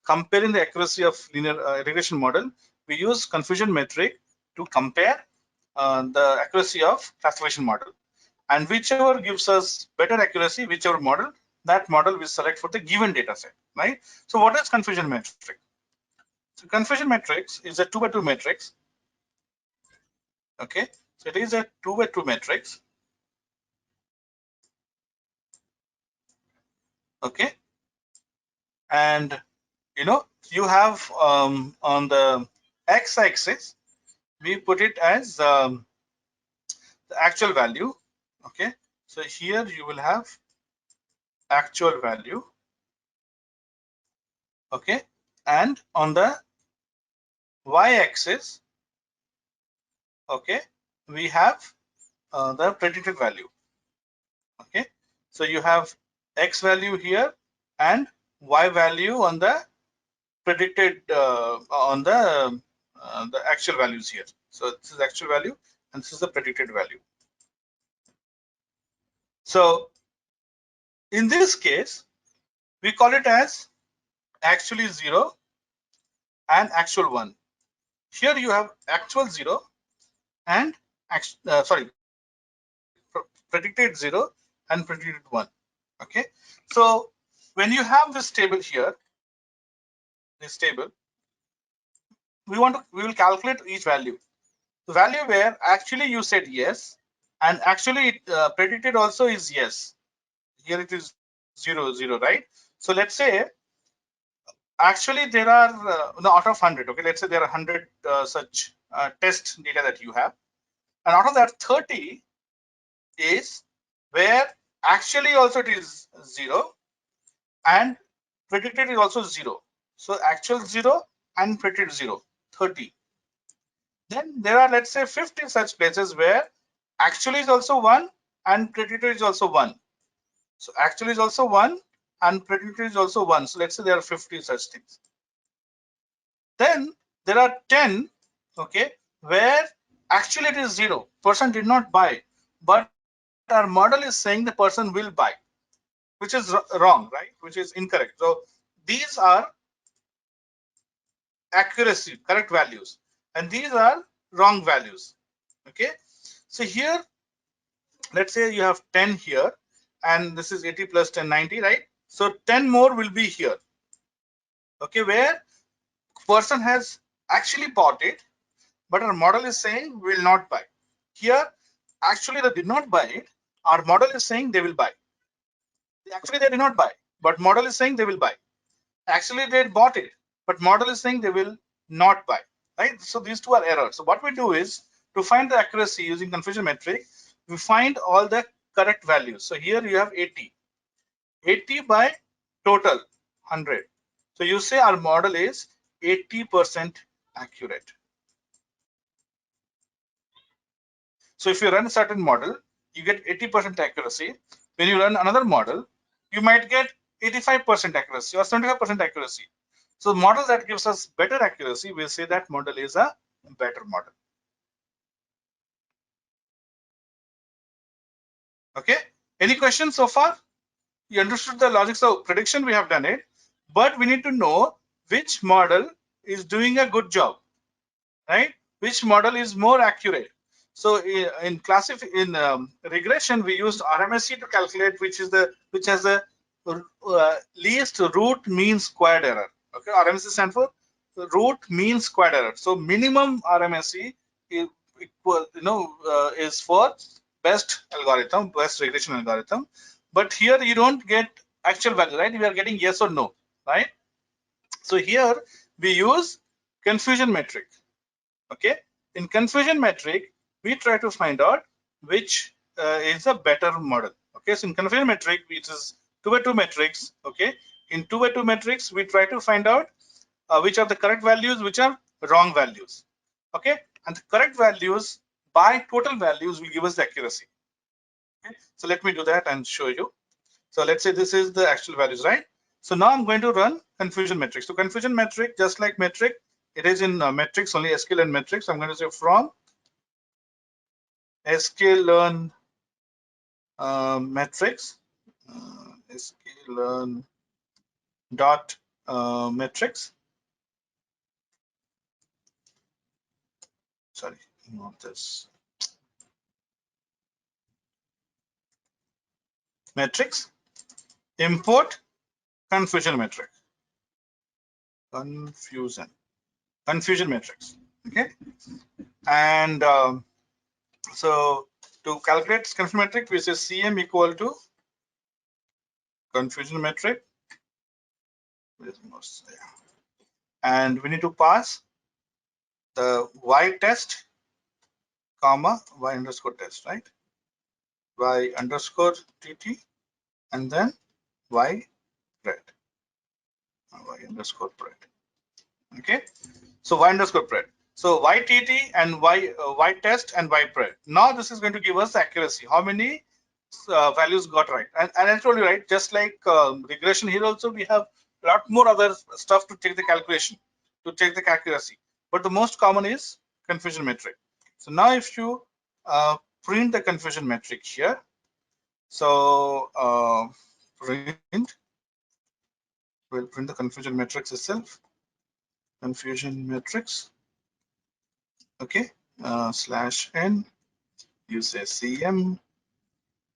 comparing the accuracy of linear regression model, we use confusion metric to compare the accuracy of classification model, and whichever gives us better accuracy, whichever model, that model we select for the given data set, right? So what is confusion metric? So confusion matrix is a 2 by 2 matrix. Okay, so it is a 2 by 2 matrix. Okay, and you have on the x-axis we put it as the actual value. Okay, so here you will have actual value. Okay, and on the y-axis, okay, we have the predicted value. Okay, so you have x value here and y value on the predicted on the actual values here. So this is actual value and this is the predicted value. So in this case, we call it as actually 0 and actual 1. Here you have actual 0 and predicted 0 and predicted 1. Okay, so when you have this table here, this table, we will calculate each value. The value where actually you said yes and actually it predicted also is yes. Here it is 0 0, right? So let's say actually there are no, out of 100, okay, let's say there are 100 such test data that you have, and out of that 30 is where actually also it is 0 and predicted is also 0. So actual 0 and predicted 0, 30. Then there are, let's say, 50 such places where actually is also 1 and predictor is also 1. So actual is also 1 and predictor is also 1. So let's say there are 50 such things. Then there are 10, okay, where actually it is 0. Person did not buy, but our model is saying the person will buy, which is wrong, right? Which is incorrect. So these are accuracy, correct values, and these are wrong values. Okay. So here, let's say you have 10 here, and this is 80 plus 10, 90, right? So 10 more will be here. Okay, where person has actually bought it, but our model is saying will not buy. Here, actually they did not buy it. Our model is saying they will buy. Actually they did not buy, but model is saying they will buy. Actually they bought it, but model is saying they will not buy, right? So these two are errors. So what we do is, to find the accuracy using confusion metric, we find all the correct values. So here you have 80 by total 100. So you say our model is 80% accurate. So if you run a certain model, you get 80% accuracy. When you run another model, you might get 85% accuracy or 75% accuracy. So model that gives us better accuracy, we'll say that model is a better model. Okay. Any questions so far? You understood the logic. So prediction, we have done it, but we need to know which model is doing a good job, right? Which model is more accurate. So in regression, we used RMSE to calculate which has the least root mean squared error. Okay, RMSE stands for root mean squared error. So minimum RMSE is equal, is for best algorithm, best regression algorithm. But here you don't get actual value, right? You are getting yes or no, right? So here we use confusion metric. Okay, in confusion metric, we try to find out which is a better model. Okay, so in confusion metric, which is 2x2 matrix. Okay, in 2x2 matrix, we try to find out which are the correct values, which are wrong values. Okay, and the correct values by total values will give us the accuracy. Okay, so let me do that and show you. So let's say this is the actual values, right? So now I'm going to run confusion metric. So confusion metric, just like metric, it is in metrics, only sklearn metrics. I'm going to say from sklearn metrics, sklearn dot metrics. Sorry, not this. Metrics, import confusion metric. Confusion metrics. Okay, and so to calculate confusion metric, we say CM equal to confusion metric. And we need to pass the y test comma y underscore test, right? Y underscore tt and then y pred. Y underscore pred. Okay, so y underscore pred. So ytt and y test and y pred. Now this is going to give us accuracy. How many values got right? And I told you, right, just like regression, here also we have a lot more other stuff to take the calculation, to take the accuracy. But the most common is confusion metric. So now if you print the confusion metric here, so print, we'll print the confusion matrix itself, confusion matrix. Okay, /n, you say CM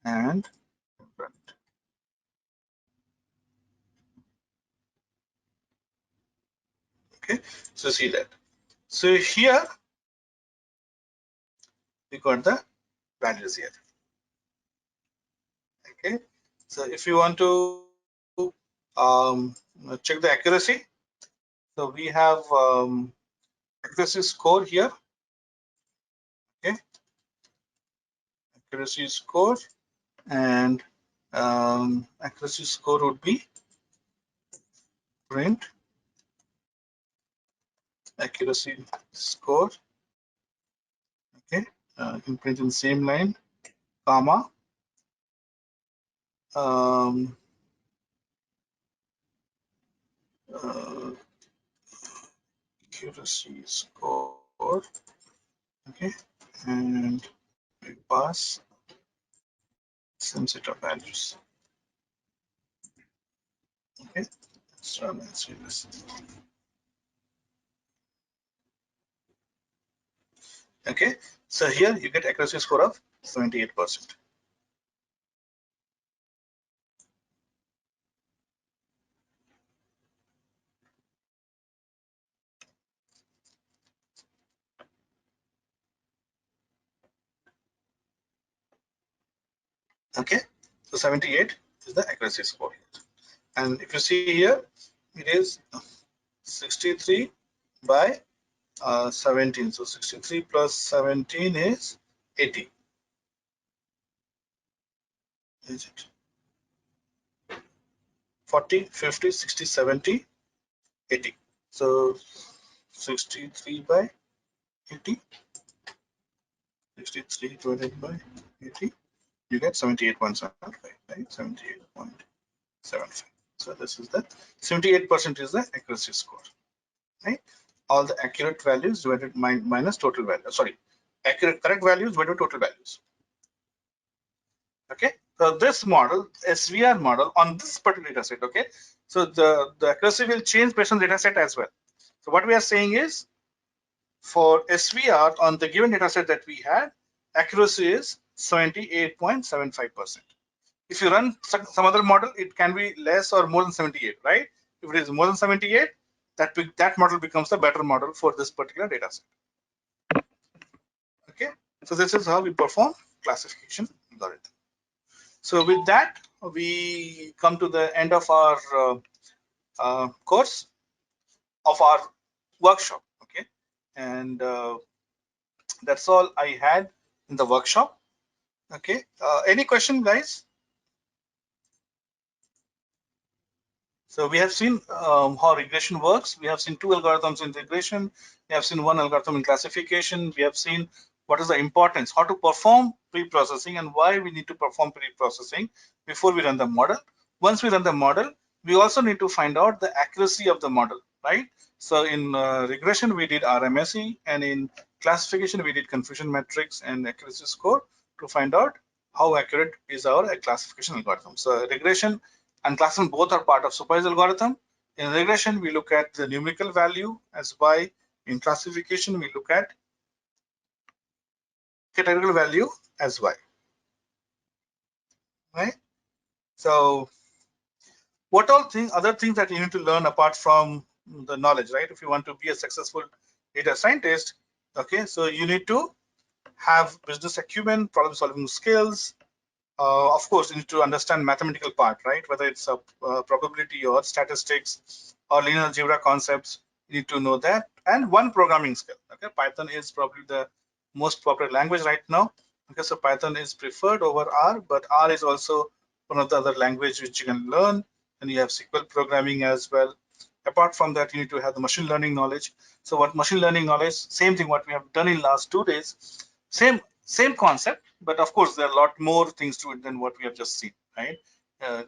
and print. Okay, so see that. So here we got the values here. Okay, so if you want to check the accuracy, so we have accuracy score here. Okay, accuracy score, and accuracy score would be print accuracy score. Okay, you can print in the same line, comma um, accuracy score, okay, and we pass some set of values. Okay, so let's see this. Okay, so here you get accuracy score of 78%. Okay, so 78 is the accuracy score here. And if you see here, it is 63 by 17. So 63 plus 17 is 80. Is it 40, 50, 60, 70, 80? So 63 by 80, 63 divided by 80, you get 78.75, right? 78.75. So this is the 78% is the accuracy score, right? All the accurate values divided minus total value. Sorry, accurate correct values divided total values. Okay, so this model, SVR model on this particular data set, okay, so the accuracy will change based on data set as well. So what we are saying is for SVR on the given data set that we had, accuracy is 78.75%. If you run some other model, it can be less or more than 78, right? If it is more than 78, that model becomes the better model for this particular data set. Okay, so this is how we perform classification algorithm. So with that, we come to the end of our course, of our workshop. Okay, and that's all I had in the workshop. Okay, any question, guys? So we have seen how regression works. We have seen two algorithms in regression. We have seen one algorithm in classification. We have seen what is the importance, how to perform pre-processing and why we need to perform pre-processing before we run the model. Once we run the model, we also need to find out the accuracy of the model, right? So in regression, we did RMSE, and in classification, we did confusion matrix and accuracy score to find out how accurate is our classification algorithm. So regression and classification both are part of supervised algorithm. In regression, we look at the numerical value as Y. In classification, we look at categorical value as Y. Right? So, what all other things that you need to learn apart from the knowledge, right? If you want to be a successful data scientist, okay, so you need to have business acumen, problem-solving skills. Of course, you need to understand mathematical part, right? Whether it's a probability or statistics or linear algebra concepts, you need to know that. And one programming skill. Okay, Python is probably the most popular language right now. Okay, so Python is preferred over R, but R is also one of the other language which you can learn. And you have SQL programming as well. Apart from that, you need to have the machine learning knowledge. So what machine learning knowledge? Same thing what we have done in last 2 days. Same concept, but of course there are a lot more things to it than what we have just seen, right?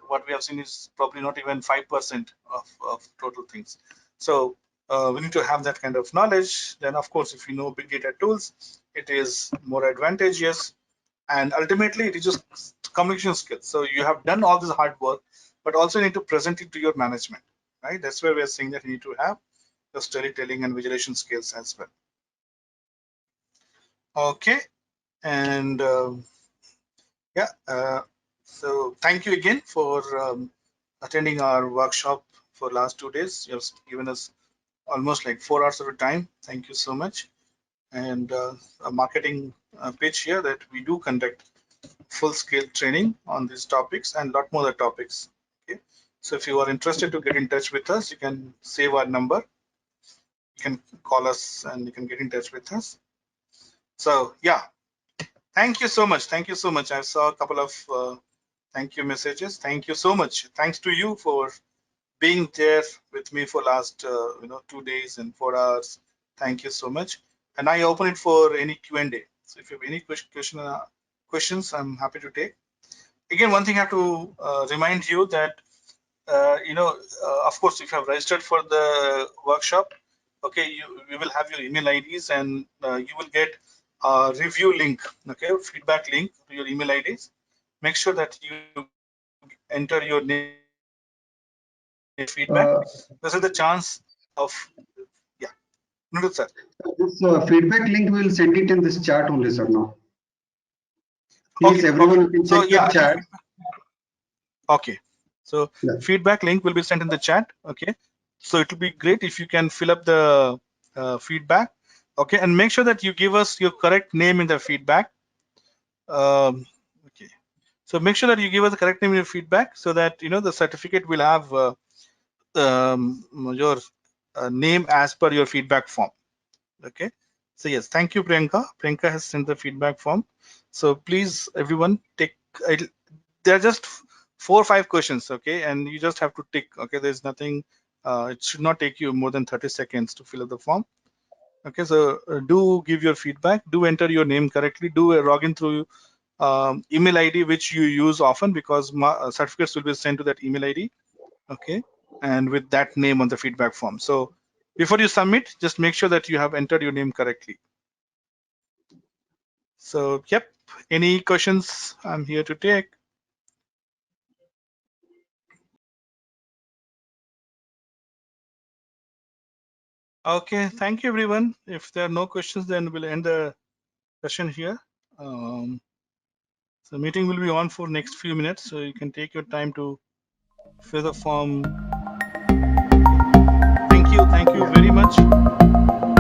What we have seen is probably not even 5% of total things. So we need to have that kind of knowledge. Then of course, if you know big data tools, it is more advantageous. And ultimately, it is just communication skills. So you have done all this hard work, but also need to present it to your management, right? That's where we are saying that you need to have the storytelling and visualization skills as well. Okay, and yeah, so thank you again for attending our workshop for last 2 days. You have given us almost like 4 hours of your time. Thank you so much. And a marketing pitch here that we do conduct full-scale training on these topics and a lot more other topics. Okay, so if you are interested to get in touch with us, you can save our number. You can call us and you can get in touch with us. So yeah, thank you so much. Thank you so much. I saw a couple of thank you messages. Thank you so much. Thanks to you for being there with me for last 2 days and 4 hours. Thank you so much. And I open it for any Q&A. So if you have any questions, I'm happy to take. again, one thing I have to remind you that of course, if you have registered for the workshop, okay, we will have your email IDs, and you will get a review link, okay, feedback link to your email IDs. Make sure that you enter your name correctly so that you can get your feedback. This is the chance of, yeah, Nudut sir. This feedback link will send it in this chat only, sir. Now, please, Okay, okay. everyone can So check the yeah, chat. okay. So Yeah. feedback link will be sent in the chat. Okay. So it will be great if you can fill up the feedback. Okay, and make sure that you give us your correct name in the feedback. Okay. So make sure that you give us the correct name in your feedback so that the certificate will have your name as per your feedback form. Okay. So yes, thank you, Priyanka. Priyanka has sent the feedback form. So please, everyone, take. There are just 4 or 5 questions, okay, and you just have to tick. Okay, there's nothing. It should not take you more than 30 seconds to fill up the form. Okay, so do give your feedback. Do enter your name correctly. Do log in through email ID which you use often, because certificates will be sent to that email ID. Okay, and with that name on the feedback form. So before you submit, just make sure that you have entered your name correctly. So yep, any questions? I'm here to take. Okay, thank you everyone. If there are no questions, then we'll end the session here. So meeting will be on for next few minutes, so you can take your time to fill the form. Thank you very much.